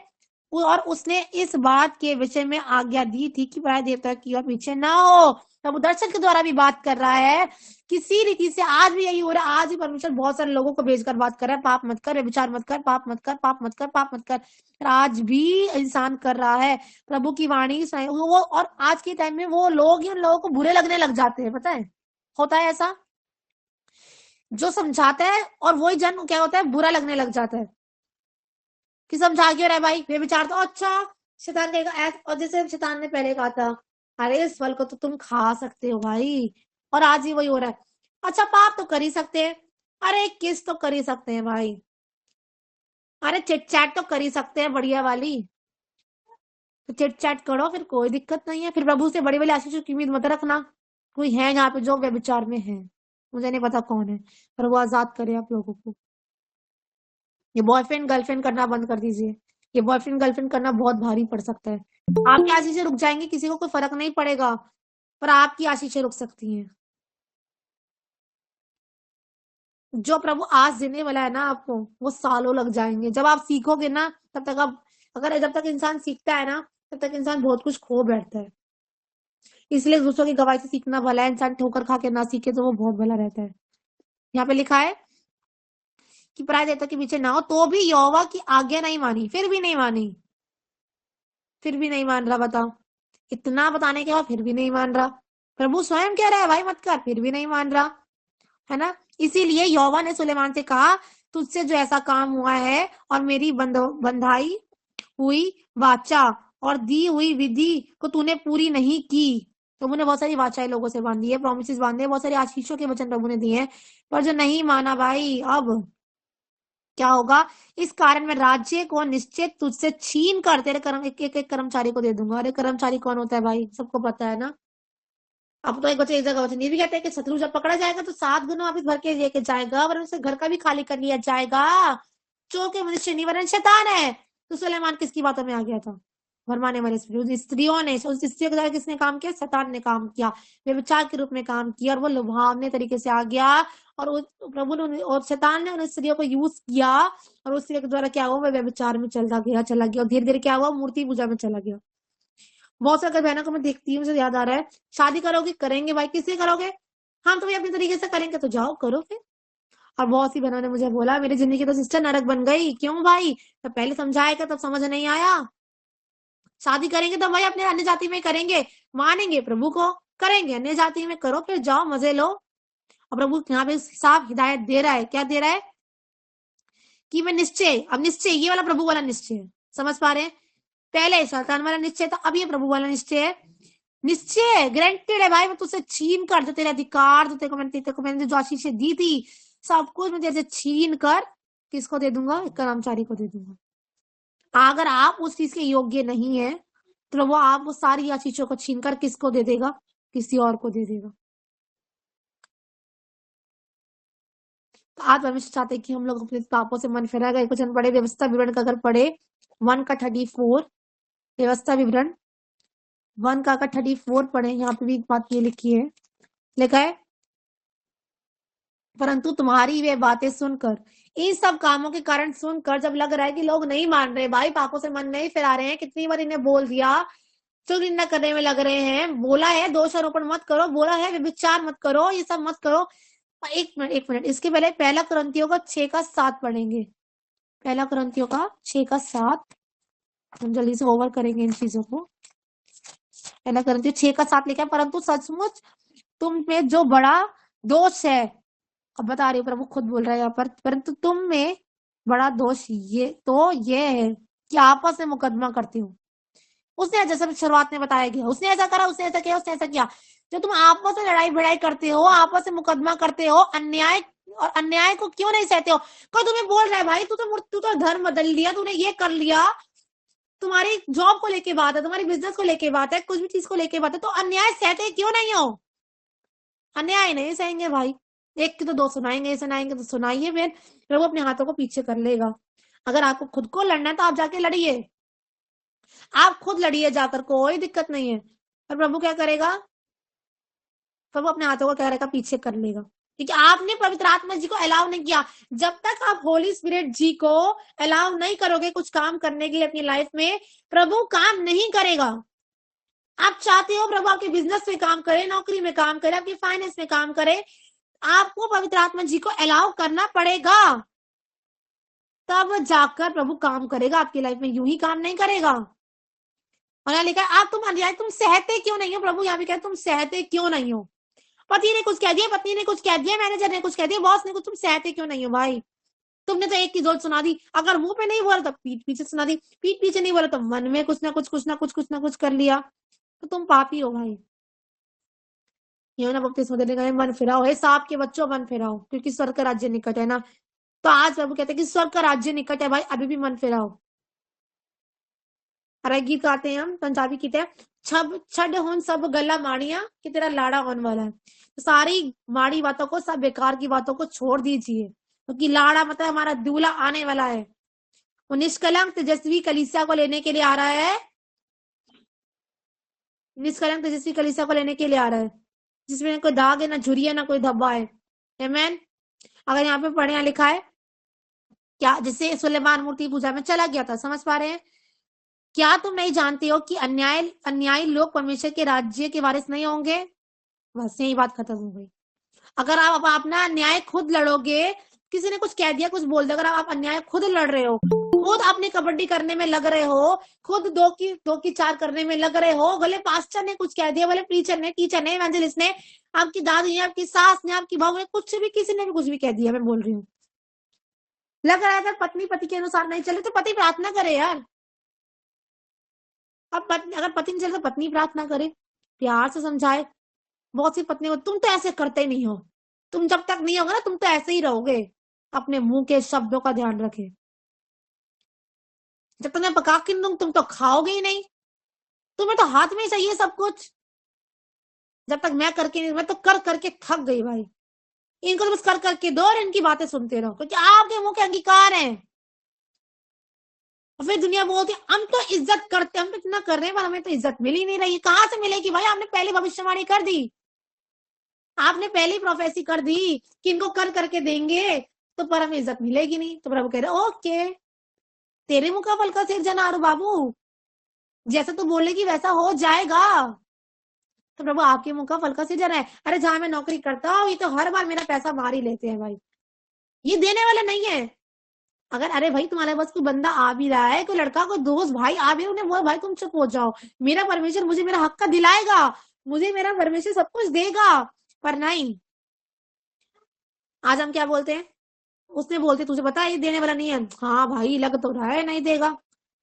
और उसने इस बात के विषय में आज्ञा दी थी कि पराय देवता की ओर पीछे ना हो। तब वो दर्शन के द्वारा भी बात कर रहा है। किसी रीति से आज भी यही हो रहा है, आज भी परमेश्वर बहुत सारे लोगों को भेजकर बात कर रहा है, पाप मत कर, विचार मत कर, पाप मत कर, पाप मत कर, पाप मत कर। आज भी इंसान कर रहा है प्रभु की वाणी वो, और आज के टाइम में वो लोग ही उन लोगों को बुरे लगने लग जाते हैं, पता है, होता है ऐसा, जो समझाता है और वही जन क्या होता है, बुरा लगने लग जाता है कि समझा क्यों रहा है भाई, वे विचार तो अच्छा, शैतान कहेगा। और जैसे शैतान ने पहले कहा था, अरे इस फल को तो तुम खा सकते हो भाई, और आज ही वही हो रहा है, अच्छा पाप तो कर ही सकते हैं, अरे किस तो कर ही सकते हैं भाई, अरे चिट चैट तो कर ही सकते हैं बढ़िया वाली, तो चिट चैट करो, फिर कोई दिक्कत नहीं है। फिर प्रभु से बड़ी बड़ी आशीष की उम्मीद मत रखना। कोई है यहाँ पे जो व्यभिचार में है, मुझे नहीं पता कौन है, पर वो आजाद करे आप लोगों को। ये बॉयफ्रेंड गर्लफ्रेंड करना बंद कर दीजिए, ये बॉयफ्रेंड गर्लफ्रेंड करना बहुत भारी पड़ सकता है। आपकी आशीषें रुक जाएंगी, किसी को कोई फर्क नहीं पड़ेगा, पर आपकी आशीषें रुक सकती हैं। जो प्रभु आज देने वाला है ना आपको, वो सालों लग जाएंगे। जब आप सीखोगे ना, तब तक आप, अगर जब तक इंसान सीखता है ना, तब तक इंसान बहुत कुछ खो बैठता है। इसलिए दूसरों की गवाही से सीखना भला है, इंसान ठोकर खा के ना सीखे तो वो बहुत भला रहता है। यहाँ पे लिखा है कि पराय देवता के पीछे ना हो, तो भी यहोवा की आज्ञा नहीं मानी, फिर भी नहीं मानी, फिर भी नहीं मान रहा, बताओ, इतना बताने के बाद फिर भी नहीं मान रहा। प्रभु स्वयं कह रहा है भाई मत कर, फिर भी नहीं मान रहा है ना। इसीलिए यहोवा ने सुलेमान से कहा, तुझसे जो ऐसा काम हुआ है और मेरी बंधाई हुई वाचा और दी हुई विधि को तूने पूरी नहीं की। प्रभु ने बहुत सारी वाचाएं लोगों से बांधी है, प्रोमिस बांधे, बहुत सारे आशीषों के वचन प्रभु ने दिए हैं, पर जो नहीं माना भाई, अब क्या होगा, इस कारण मैं राज्य को निश्चित तुझसे छीन कर तेरे एक कर्मचारी को दे दूंगा। अरे कर्मचारी कौन होता है भाई, सबको पता है ना। अब तो एक बच्चे, एक जगह वचन ये भी कहते हैं कि शत्रु जब पकड़ा जाएगा तो 7 गुना वापिस भर के लेके जाएगा, वरन उसे घर का भी खाली कर लिया जाएगा। जो के मनुष्य नहीं वरन शैतान है। तो सुलेमान किसकी बातों में आ गया था, भरमाने वाले स्त्रियों ने, उस स्त्रियों के द्वारा किसने काम किया, शैतान ने काम किया, व्यभिचार के रूप में काम किया, और वो लुभावने तरीके से आ गया, और प्रभु ने और शैतान ने उन स्त्रियों को यूज किया, और उस स्त्रियों के द्वारा क्या हुआ, वह व्यभिचार में चला गया, और धीरे धीरे क्या हुआ, मूर्ति पूजा में चला गया। बहुत सारे बहनों को मैं देखती हूँ, मुझे याद आ रहा है, शादी करोगे, करेंगे भाई, किससे करोगे, हम तो भाई अपने तरीके से करेंगे, तो जाओ करो फिर। और बहुत सी बहनों ने मुझे बोला, मेरी जिंदगी तो सिस्टर नरक बन गई। क्यों भाई, तो पहले समझाएगा तब समझ नहीं आया। शादी करेंगे तो भाई अपने अन्य जाति में करेंगे, मानेंगे प्रभु को, करेंगे अन्य जाति में, करो फिर, जाओ मजे लो। और प्रभु यहाँ पे साफ हिदायत दे रहा है, क्या दे रहा है कि मैं निश्चय, अब निश्चय ये वाला प्रभु वाला निश्चय है, समझ पा रहे हैं? पहले शैतान वाला निश्चय था, अब ये प्रभु वाला निश्चय है। निश्चय ग्रांटेड है भाई, मैं तुझसे छीन कर, जो तेरे अधिकार, जो तेरे को मैंने जो आशीषें दी थी, सब कुछ मैं तेरे से छीन कर किसको दे दूंगा? कर्मचारी को दे दूंगा। अगर आप उस चीज के योग्य नहीं है तो वो आप वो सारी आशीषों को छीन कर किसको दे देगा? किसी और को दे देगा। तो आज परमेश्वर चाहते हैं कि हम लोग अपने पापों से मन फिरा गए। कुछ पढ़े व्यवस्था विवरण का, अगर पढ़े 1 का 34, व्यवस्था विवरण 1 का 34 पढ़े, यहाँ पे भी एक बात ये लिखी है, लिखा है परंतु तुम्हारी वे बातें सुनकर, इन सब कामों के कारण सुनकर, जब लग रहा है कि लोग नहीं मान रहे भाई, पापों से मन नहीं फिरा रहे हैं, कितनी बार इन्हें बोल दिया, चुग निंदा करने में लग रहे हैं, बोला है दोषारोपण मत करो, बोला है व्यभिचार मत करो, ये सब मत करो। एक मिनट, इसके पहले पहला कुरिन्थियों का 6 का 7 पढ़ेंगे। पहला कुरिन्थियों का 6 का 7, हम जल्दी से ओवर करेंगे इन चीजों को। पहला कुरिन्थियों 6 का 7 लिखा है, परंतु सचमुच तुम में जो बड़ा दोष है, अब बता रही हूँ, प्रभु खुद बोल रहा है यहाँ पर, परंतु तुम में बड़ा दोष ये है कि आपस में मुकदमा करते हो। उसने जैसे शुरुआत में बताया गया, उसने ऐसा करा, उसने ऐसा किया, उसने ऐसा किया। जो तुम आपस में लड़ाई भिड़ाई करते हो, आपस में मुकदमा करते हो, अन्याय को क्यों नहीं सहते हो? कोई तुम्हें बोल रहा है भाई तू तो धर्म बदल लिया, तूने ये कर लिया, तुम्हारी जॉब को लेके बात है, तुम्हारी बिजनेस को लेके बात है, कुछ भी चीज को लेके बात है, तो अन्याय सहते क्यों नहीं हो? अन्याय नहीं सहेंगे भाई, एक की तो दो सुनाएंगे तो सुनाइए, फिर प्रभु अपने हाथों को पीछे कर लेगा। अगर आपको खुद को लड़ना है तो आप जाके लड़िए, आप खुद लड़िए जाकर, कोई दिक्कत नहीं है। और प्रभु क्या करेगा? प्रभु अपने हाथों को क्या करेगा? पीछे कर लेगा, क्योंकि आपने पवित्र आत्मा जी को अलाउ नहीं किया। जब तक आप होली स्पिरिट जी को अलाउ नहीं करोगे कुछ काम करने के लिए अपनी लाइफ में, प्रभु काम नहीं करेगा। आप चाहते हो प्रभु आपके बिजनेस में काम करे, नौकरी में काम करे, आपके फाइनेंस में काम करे, आपको पवित्र आत्मा जी को अलाउ करना पड़ेगा, तब जाकर प्रभु काम करेगा आपकी लाइफ में, यूं ही काम नहीं करेगा। और यहाँ लिखा है आप तुम सहते क्यों नहीं हो? प्रभु यहाँ भी कहते तुम सहते क्यों नहीं हो? पति ने कुछ कह दिया, पत्नी ने कुछ कह दिया, मैनेजर ने कुछ कह दिया, बॉस ने कुछ, तुम सहते क्यों नहीं हो भाई? तुमने तो एक की जोड़ सुना दी, अगर मुंह पे नहीं बोला तो पीठ पीछे सुना दी, पीठ पीछे नहीं बोला तो मन में कुछ ना कुछ कर लिया, तो तुम पापी हो भाई। यूहन्ना बपतिस्मा देने का मन फिराओ, हे सांप के बच्चों मन फिराओ, क्योंकि स्वर्ग का राज्य निकट है ना। तो आज प्रभु कहते हैं कि स्वर्ग का राज्य निकट है भाई, अभी भी मन फिराओ। अरे गीत गाते हैं हम, पंजाबी गीत है, छड़ हुन सब गल्ला माड़ियां कि तेरा लाड़ा होने वाला है। तो सारी माड़ी बातों को, सब बेकार की बातों को छोड़ दीजिए, क्योंकि लाड़ा मतलब हमारा दूल्हा आने वाला है। वो निष्कलंक तेजस्वी कलीसिया को लेने के लिए आ रहा है, निष्कलंक तेजस्वी कलीसिया को लेने के लिए आ रहा है, जिसमें कोई दाग है, ना झुर्री है, ना कोई धब्बा है। आमीन। अगर यहाँ पे पढ़े लिखा है क्या, जैसे सुलेमान मूर्ति पूजा में चला गया था, समझ पा रहे हैं? क्या तुम नहीं जानते हो कि अन्यायी लोग परमेश्वर के राज्य के वारिस नहीं होंगे? बस यही बात खत्म हो गई। अगर आप अपना न्याय खुद लड़ोगे, किसी ने कुछ कह दिया, कुछ बोल दिया, अगर आप अन्याय खुद लड़ रहे हो, खुद अपनी कबड्डी करने में लग रहे हो, खुद दो की चार करने में लग रहे हो, भले पास्टर ने कुछ कह दिया, भले प्रीचर ने, टीचर ने, इवेंजलिस्ट ने, आपकी दादी ने, आपकी सास ने, आपकी बहू ने, कुछ भी, किसी ने भी कुछ भी कह दिया, मैं बोल रही हूँ, लग रहा है अगर पत्नी पति के अनुसार नहीं चले तो पति प्रार्थना करे यार। अब अगर पति नहीं चले तो पत्नी प्रार्थना करे, प्यार से समझाए। बहुत सी पत्नी को, तुम तो ऐसे करते नहीं हो, तुम जब तक नहीं होगा ना तुम तो ऐसे ही रहोगे। अपने मुंह के शब्दों का ध्यान रखे। जब तक मैं पका के दूं तुम तो खाओगे ही नहीं, तुम्हें तो हाथ में ही चाहिए सब कुछ। जब तक मैं करके नहीं, मैं तो कर करके थक गई भाई। इनको तो बस कर करके दो और इनकी बातें सुनते रहो, क्योंकि आपके मुंह के अंगीकार हैं। और फिर दुनिया बोलती है हम तो इज्जत करते, हम तो इतना कर रहे हैं पर हमें तो इज्जत मिल ही नहीं रही। कहां से मिलेगी भाई? आपने पहले भविष्यवाणी कर दी, आपने पहली प्रोफेसी कर दी कि इनको कर करके देंगे तो पर हमें इज्जत मिलेगी नहीं। तो प्रभु कह रहे ओके, तेरे मुंह का फल का सिर जनारू बाबू, जैसा तू बोलेगी वैसा हो जाएगा। तो प्रभु आपके मुंह का फल का सिर जना है। अरे जहां मैं नौकरी करता हूँ ये तो हर बार मेरा पैसा मार ही लेते हैं भाई, ये देने वाले नहीं है। अगर अरे भाई तुम्हारे पास कोई बंदा आ भी रहा है, कोई लड़का, कोई दोस्त भाई आ भी, उन्हें बोल भाई तुम चुप हो जाओ, मेरा परमेश्वर मुझे मेरा हक का दिलाएगा, मुझे मेरा परमेश्वर सब कुछ देगा। पर नहीं, आज हम क्या बोलते हैं? उसने बोलते तुझे पता है ये देने वाला नहीं है, हाँ भाई लग तो रहा है नहीं देगा,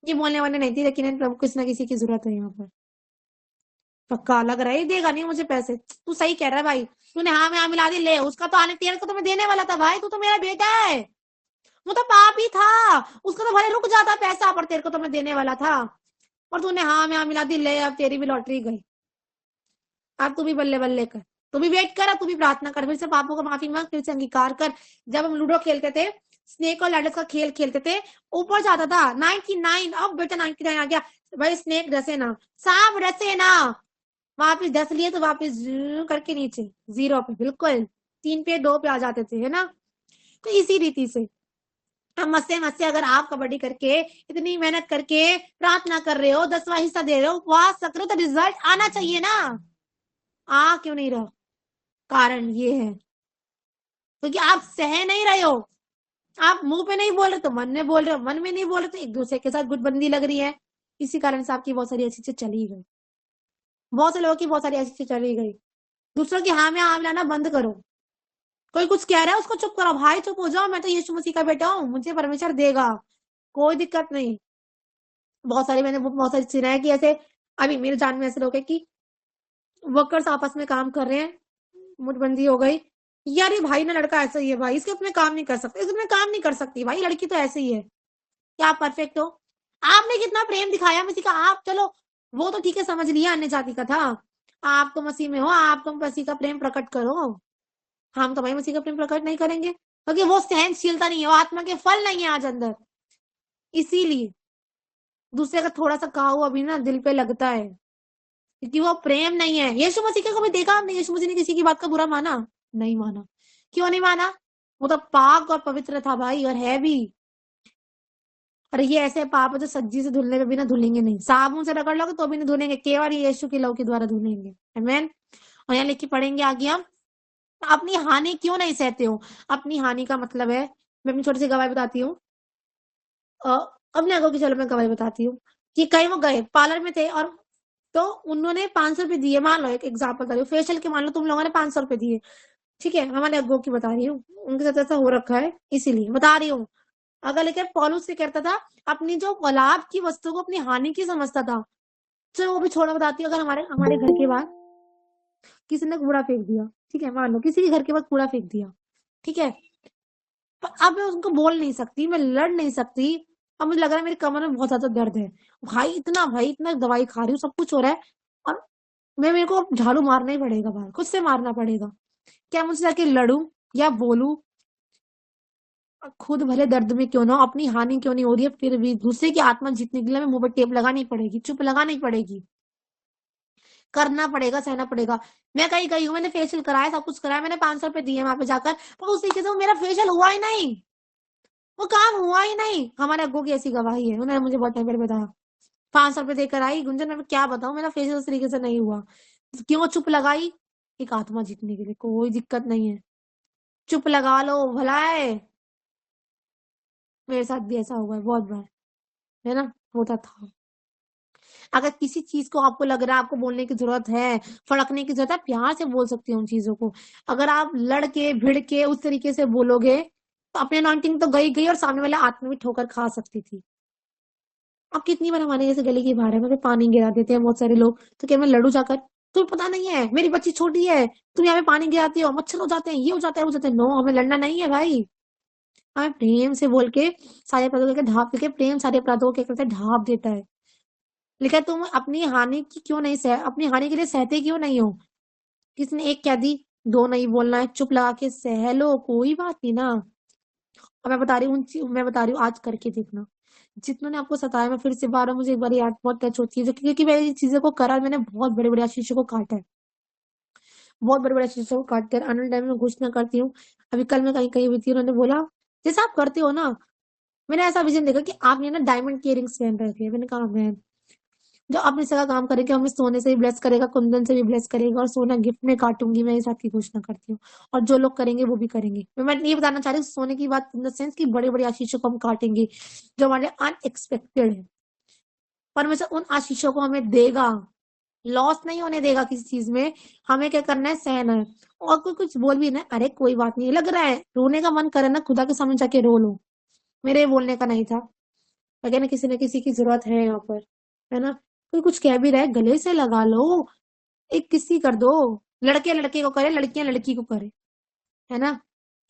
ये बोलने वाले नहीं थी, लेकिन प्रभु किसी ना किसी की जरूरत है यहाँ पर, पक्का लग रहा है ये देगा नहीं मुझे पैसे। तू सही कह रहा है भाई, तूने हाँ में हाँ मिला दी, ले उसका तो आने तेरे को तो मैं देने वाला था भाई, तू तो मेरा बेटा है, वो तो पाप ही था, उसका तो भले रुक जाता पैसा, पर तेरे को तो मैं देने वाला था, और तूने हाँ में हाँ मिला दी, ले अब तेरी भी लॉटरी गई। अब तू भी बल्ले बल्ले कर, तू भी वेट कर, तू भी प्रार्थना कर, फिर से पापों का माफी मांग, फिर से अंगीकार कर। जब हम लूडो खेलते थे, स्नेक और लैडर्स का खेल खेलते थे, ऊपर जाता था 99, अब बेटा 99 आ गया भाई, स्नेक डसे ना, सांप डसे ना, वापिस 10 लिए तो वापिस करके नीचे 0 पे, बिल्कुल 3 पे 2 पे आ जाते थे, है ना। तो इसी रीति से हम मस्से अगर आप कबड्डी करके इतनी मेहनत करके प्रार्थना कर रहे हो, 10वां हिस्सा दे रहे हो, उपवास कर रहे हो, तो रिजल्ट आना चाहिए ना, आ क्यों नहीं रहा? कारण ये है क्योंकि आप सह नहीं रहे हो, आप मुंह पे नहीं बोल रहे तो मन में बोल रहे हो, मन में नहीं बोल रहे तो एक दूसरे के साथ गुटबंदी लग रही है, इसी कारण से आपकी बहुत सारी ऐसी चीजें चली गई, बहुत से लोगों की बहुत सारी ऐसी चीजें चली गई। दूसरों की हाँ में हाँ मिलाना बंद करो, कोई कुछ कह रहा है उसको चुप करो, भाई चुप हो जाओ, मैं तो यीशु मसीह का बेटा हूँ, मुझे परमेश्वर देगा, कोई दिक्कत नहीं। मैंने बहुत सारी सुना है कि ऐसे, अभी मेरे जान में ऐसे लोग हैं कि वर्कर्स आपस में काम कर रहे हैं, मुठबंदी हो गई, यार ये भाई ना लड़का ऐसा ही है भाई, इसके उसमें काम नहीं कर सकते, इसमें काम नहीं कर सकती भाई, लड़की तो ऐसे ही है, क्या आप परफेक्ट हो? आपने कितना प्रेम दिखाया मसीह का, आप चलो वो तो ठीक है समझ लिया अन्य जाति का था, आप तो मसीह में हो, आप तो मसीह का प्रेम प्रकट करो, हम तो भाई मसीह का प्रेम प्रकट नहीं करेंगे, क्योंकि वो सहनशीलता नहीं है, वो आत्मा के फल नहीं है आज अंदर, इसीलिए दूसरे का थोड़ा सा कहा हुआ अभी ना दिल पे लगता है, क्योंकि वो प्रेम नहीं है। यीशु मसीह को कभी देखा हमने, यीशु मसीह ने किसी की बात का बुरा माना? नहीं माना। क्यों नहीं माना? वो तो पाक और पवित्र था भाई, और है भी। और ये ऐसे पाप है जो सज्जी से धुलने पे भी ना धुलेंगे नहीं, साबुन से रगड़ लोगे तो भी नहीं धुलेंगे, केवल यीशु के लहू के द्वारा धुलेंगे। आमीन। और यहाँ लिख के पढ़ेंगे आगे हम, अपनी हानि क्यों नहीं सहते हो? अपनी हानि का मतलब है, मैं अपनी छोटी सी गवाही बताती हूँ, अपने आगो की, चलो मैं गवाही बताती हूँ कि कहीं वो गए पार्लर में थे, और तो उन्होंने 500 रुपए दिए, मान लो एक एग्जाम्पल बता रही हूँ, फेशियल के मान लो तुम लोगों ने 500 रुपए दिए, ठीक है, हमारे अग्गों की बता रही हूँ, उनके साथ ऐसा हो रखा है इसीलिए बता रही हूँ। अगर लेकर पौलुस से करता था, अपनी जो लाभ की वस्तु को अपनी हानि की समझता था, चलो वो भी छोड़ो, बताती हूँ। अगर हमारे हमारे घर के बाहर किसी ने कूड़ा फेंक दिया, ठीक है, मान लो किसी के घर के बाहर कूड़ा फेंक दिया, ठीक है, अब मैं उनको बोल नहीं सकती, मैं लड़ नहीं सकती, अब मुझे लग रहा है मेरे कमर में बहुत ज्यादा दर्द है, भाई इतना दवाई खा रही हूँ, सब कुछ हो रहा है, और मेरे को झाड़ू मारना ही पड़ेगा, बाहर खुद से मारना पड़ेगा, क्या मुझसे जाके लड़ू या बोलू? खुद भले दर्द में क्यों ना हो, अपनी हानि क्यों नहीं हो रही है, फिर भी दूसरे की आत्मा जीतने के लिए मुंह पर टेप लगानी पड़ेगी, चुप लगानी पड़ेगी, करना पड़ेगा, सहना पड़ेगा। मैं कहीं गई हूँ, मैंने फेशियल कराया, सब कुछ कराया, मैंने 500 रुपए दिए वहां पे जाकर, पर उस तरीके से मेरा फेशियल हुआ ही नहीं, वो काम हुआ ही नहीं। हमारे अग्गों की ऐसी गवाही है, उन्होंने मुझे बहुत टाइम पहले बताया, 500 रुपए देकर आई, गुंजन मैं क्या बताऊं, मेरा फेशियल उस तरीके से नहीं हुआ, क्यों चुप लगाई? एक आत्मा जीतने के लिए, कोई दिक्कत नहीं है, चुप लगा लो, भला है। मेरे साथ भी ऐसा हुआ है बहुत बार, है ना, होता था। अगर किसी चीज को आपको लग रहा है आपको बोलने की जरूरत है, फड़कने की जरूरत है, प्यार से बोल सकती हूँ उन चीजों को। अगर आप लड़ के भिड़ के उस तरीके से बोलोगे तो अपनी अनॉइंटिंग तो गई गई, और सामने वाले आत्मा भी ठोकर खा सकती थी। अब कितनी बार हमारे जैसे गली के बाहर है, मतलब पानी गिरा देते हैं बहुत सारे लोग, तो क्या मैं लड़ू जाकर? तुम्हें पता नहीं है मेरी बच्ची छोटी है, तुम यहाँ पे पानी गिराती हो, मच्छर हो जाते हैं, ये हो जाता है, वो जाते हैं। नो, हमें लड़ना नहीं है भाई, हमें प्रेम से बोल के सारे अपराधों के ढाप के, प्रेम सारे अपराधों के करते ढाप देता है। लेकिन तुम अपनी हानि की क्यों नहीं सह, अपनी हानि के लिए सहते क्यों नहीं हो? किसी ने एक कह दी, 2 नहीं बोलना है, चुप लगा के सह लो, कोई बात नहीं ना। और मैं बता रही हूँ आज करके देखना, जितनों ने आपको सताया, मैं फिर से बार मुझे एक बार याद बहुत टच होती है, क्योंकि मैंने ये चीजों को करा, मैंने बहुत बड़े बड़े आशीषों को काटा है, बहुत बड़े बड़े आशीषों को काटते हैं, आने टाइम में घोषणा करती हूँ। अभी कल मैं कहीं कहीं हुई थी, उन्होंने बोला जैसा आप करते हो ना, मैंने ऐसा विजन देखा कि आपने ना डायमंड की इयरिंग्स पहन रखे हैं। मैंने कहा मैं जो अपने सगा काम करेगा हमें सोने से भी ब्लेस करेगा, कुंदन से भी ब्लेस करेगा, और सोना गिफ्ट में काटूंगी, मैं इस बात की घोषणा करती हूँ। और जो लोग करेंगे वो भी करेंगे। मैं ये बताना चाह रही हूँ सोने की बात इन द सेंस की बड़े बड़े आशीषों को हम काटेंगे जो हमारे अनएक्सपेक्टेड है, परमेश्वर उन आशीषों को हमें देगा, लॉस नहीं होने देगा किसी चीज में। हमें क्या करना है, सहना है। और कोई कुछ बोल भी ना, अरे कोई बात नहीं, लग रहा है रोने का मन करे ना, खुदा के सामने जाके रो लो। मेरे बोलने का नहीं था, अगर ना किसी की जरूरत है यहाँ पर, है ना। कोई कुछ कह भी रहा है, गले से लगा लो, एक किसी कर दो। लड़के लड़के को करे, लड़कियां लड़की को करे, है ना।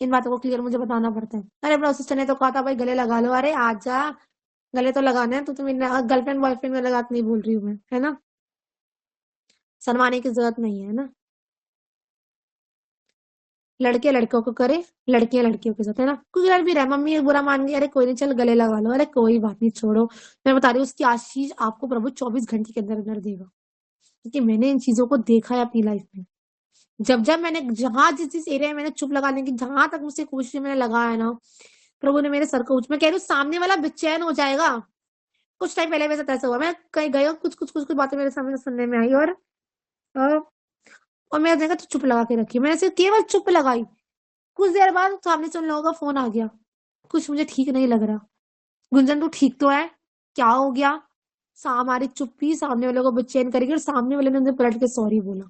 इन बातों को क्लियर मुझे बताना पड़ता है। अरे ब्रो सिस्टर ने तो कहा था भाई गले लगा लो, अरे आजा, गले तो लगाना है। तो तुम गर्लफ्रेंड बॉयफ्रेंड में लगाते नहीं बोल रही हूँ मैं, है ना। शर्माने की जरूरत नहीं है ना। लड़के लड़कों को करे, लड़कियां लड़कियों के साथ, है ना। कोई लड़ भी रहा है, मम्मी बुरा मान गई, अरे कोई नहीं, चल गले लगा लो, अरे कोई बात नहीं, छोड़ो। मैं बता रही हूँ उसकी आशीष आपको प्रभु 24 घंटे के अंदर अंदर देगा, क्योंकि मैंने इन चीजों को देखा है अपनी लाइफ में। जब जब मैंने जहां जिस एरिया में मैंने चुप लगाने की जहां तक मुझसे कोशिश मैंने लगाया ना, प्रभु ने मेरे सर को मैं कह रही हूँ सामने वाला बेचैन हो जाएगा। कुछ टाइम पहले मेरे साथ ऐसा हुआ, मैं कहीं गई हूँ, कुछ बातें मेरे सामने सुनने में आई, और और मैंने देखा तो चुप लगा के रखी, मैंने सिर्फ केवल चुप लगाई। कुछ देर बाद सामने से उन लोगों का फोन आ गया, कुछ मुझे ठीक नहीं लग रहा, गुंजन तू ठीक तो है, क्या हो गया। हमारी चुप्पी सामने वाले को बेचैन करेगी, और सामने वाले ने मुझे पलट के सॉरी बोला।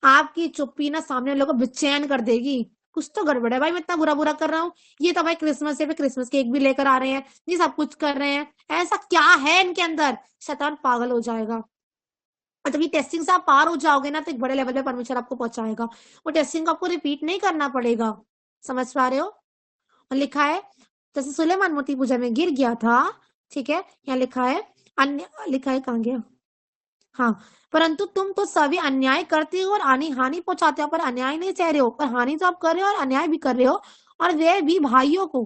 आपकी चुप्पी ना सामने वालों को बेचैन कर देगी। कुछ तो गड़बड़ है भाई, मैं इतना बुरा बुरा कर रहा हूँ, ये तो भाई क्रिसमस है, क्रिसमस केक भी लेकर आ रहे हैं, ये सब कुछ कर रहे हैं, ऐसा क्या है इनके अंदर। शैतान पागल हो जाएगा। और जब ये टेस्टिंग से आप पार हो जाओगे ना, तो एक बड़े लेवल पे परमेश्वर आपको पहुंचाएगा। वो टेस्टिंग को आपको रिपीट नहीं करना पड़ेगा। समझ पा रहे हो। और लिखा है, जैसे सुलेमान मूर्ति पूजा में गिर गया था, ठीक है, यहाँ लिखा है, अन्य लिखा है, कहाँ गया, हाँ, परंतु तुम तो सभी अन्याय करते हो और हानि पहुंचाते हो, पर अन्याय नहीं सह रहे हो, पर हानि तो आप कर रहे हो और अन्याय भी कर रहे हो, और वे भी भाइयों को।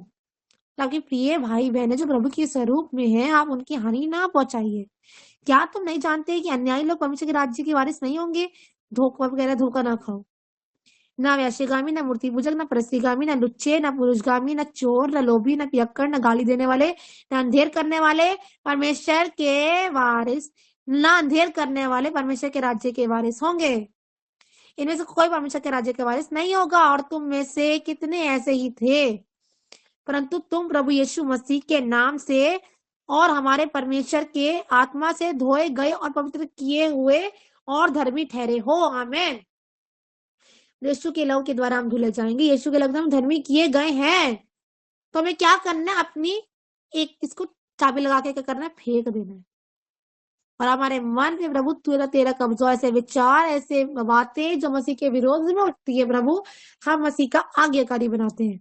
ताकि प्रिय भाई बहने जो प्रभु के स्वरूप में हैं, आप उनकी हानि ना पहुंचाइए। क्या तुम नहीं जानते कि अन्यायी लोग परमेश्वर के राज्य के वारिस नहीं होंगे। धोखा वगैरह धोखा ना खाओ। ना वैश्यगामी, ना मूर्ति पूजक, ना परस्त्रीगामी, ना लुच्चे, ना पुरुषगामी, ना चोर, ना लोभी, ना पियक्कड़, ना गाली देने वाले, ना अंधेर करने वाले परमेश्वर के वारिस ना अंधेर करने वाले परमेश्वर के राज्य के वारिस होंगे। इनमें से कोई परमेश्वर के राज्य के वारिस नहीं होगा। और तुम में से कितने ऐसे ही थे, परंतु तुम प्रभु यीशु मसीह के नाम से और हमारे परमेश्वर के आत्मा से धोए गए और पवित्र किए हुए और धर्मी ठहरे हो। आमेन। यीशु के लहू के द्वारा हम धुले जाएंगे, यीशु के लहू से हम धर्मी किए गए हैं। तो हमें क्या करना है, अपनी एक इसको चाबी लगा के क्या करना है, फेंक देना है। और हमारे मन में प्रभु तेरा तेरा कब्जा, ऐसे विचार, ऐसे बातें जो मसीह के विरोध में उठती है, प्रभु हम मसीह का आज्ञाकारी बनाते हैं।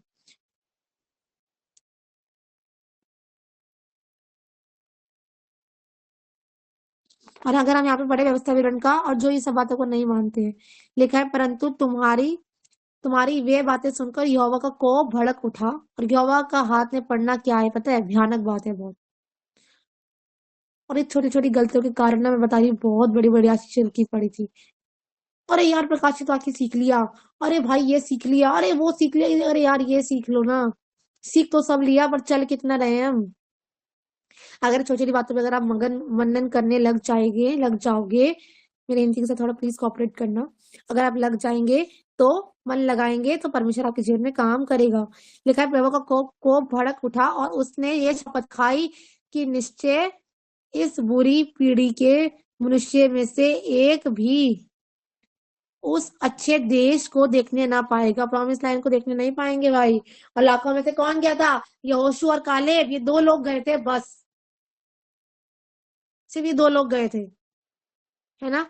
और अगर हम यहाँ पे पढ़े व्यवस्था विवरण का, और जो ये सब बातों को नहीं मानते हैं, लिखा है, परंतु तुम्हारी वे बातें सुनकर यहोवा का कोप भड़क उठा। और यहोवा का हाथ में पड़ना क्या है पता है, भयानक बात है बहुत। और इस छोटी छोटी गलतियों के कारण ना, मैं बता रही हूँ, बहुत बड़ी बड़ी आशीष की पड़ी थी। अरे यार प्रकाशित वाक्य सीख लिया, अरे भाई ये सीख लिया, अरे वो सीख लिया, अरे यार ये सीख लो ना। सीख तो सब लिया, पर चल कितना रहे हम। अगर छोटी छोटी बातों पे अगर आप मनन करने लग जाओगे, मेरे इन चीजों से थोड़ा प्लीज कोऑपरेट करना। अगर आप लग जाएंगे तो मन लगाएंगे, तो परमेश्वर आपके जीवन में काम करेगा। लिखा है, प्रभु का कोप भड़क उठा और उसने ये शपथ खाई कि निश्चय इस बुरी पीढ़ी के मनुष्य में से एक भी उस अच्छे देश को देखने ना पाएगा, प्रॉमिस लैंड को देखने नहीं पाएंगे भाई। और लाखों में से कौन गया था, यहोशू और कालेब, ये 2 लोग गए थे बस, सिर्फ ये 2 लोग गए थे, है ना।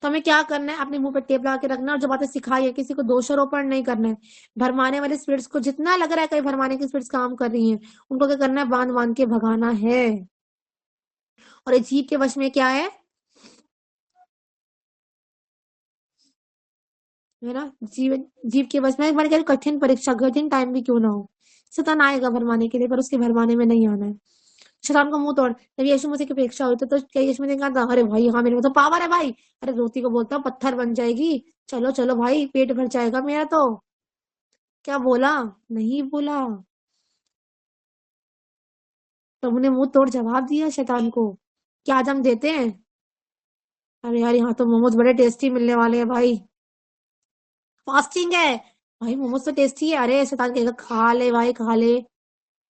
तो हमें क्या करना है, अपने मुंह पे टेप लगा के रखना, और जो बातें सिखाई है किसी को दोषारोपण नहीं करना है। भरमाने वाले स्पिरिट्स को जितना लग रहा है कई भरमाने की स्पिरिट्स काम कर रही हैं, उनको क्या करना है, बांध बांध के भगाना है। और ये जीव के वश में क्या है ना, जीव के वश में। मैंने कहा कठिन परीक्षा, कठिन टाइम भी क्यों ना हो, शैतान आएगा भरमाने के लिए, पर उसके भरमाने में नहीं आना है। शैतान को मुंह तोड़। जब यीशु मसीह की परीक्षा हुई तो क्या यीशु मसीह ने कहा था, अरे भाई हाँ मेरे में तो पावर है भाई, अरे रोटी को बोलता पत्थर बन जाएगी, चलो चलो भाई पेट भर जाएगा मेरा तो। क्या बोला, नहीं बोला। प्रभु ने मुंह तोड़ जवाब दिया शैतान को। क्या आज हम देते हैं, अरे यार यहाँ तो मोमोज बड़े टेस्टी मिलने वाले हैं भाई, फास्टिंग है भाई, मोमोज तो टेस्टी है, अरे शैतान कहेगा खा ले भाई खा ले।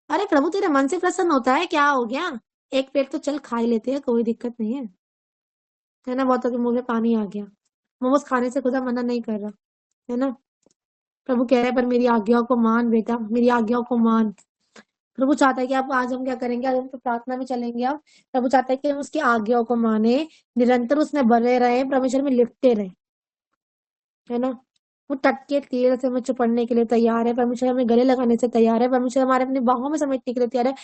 अरे प्रभु तेरे मन से प्रसन्न होता है, क्या हो गया, एक पेट तो चल खा ही लेते हैं, कोई दिक्कत नहीं है। है ना, बहुतों के मुंह में पानी आ गया। मोमोज खाने से खुदा मना नहीं कर रहा, है ना। प्रभु कह रहे हैं पर मेरी आज्ञाओं को मान बेटा, मेरी आज्ञाओं को मान। प्रभु चाहता है कि आप, आज हम क्या करेंगे, आज हम तो प्रार्थना में चलेंगे। अब प्रभु चाहता है कि हम उसकी आज्ञाओं को माने, निरंतर उसमें बने रहे, परमेश्वर में लिपटे रहे, है ना। वो तट के तीर से हमें चुपड़ने के लिए तैयार है, परमेश्वर हमें गले लगाने से तैयार है, परमेश्वर हमारे अपनी बाहों में समेटने के लिए तैयार है।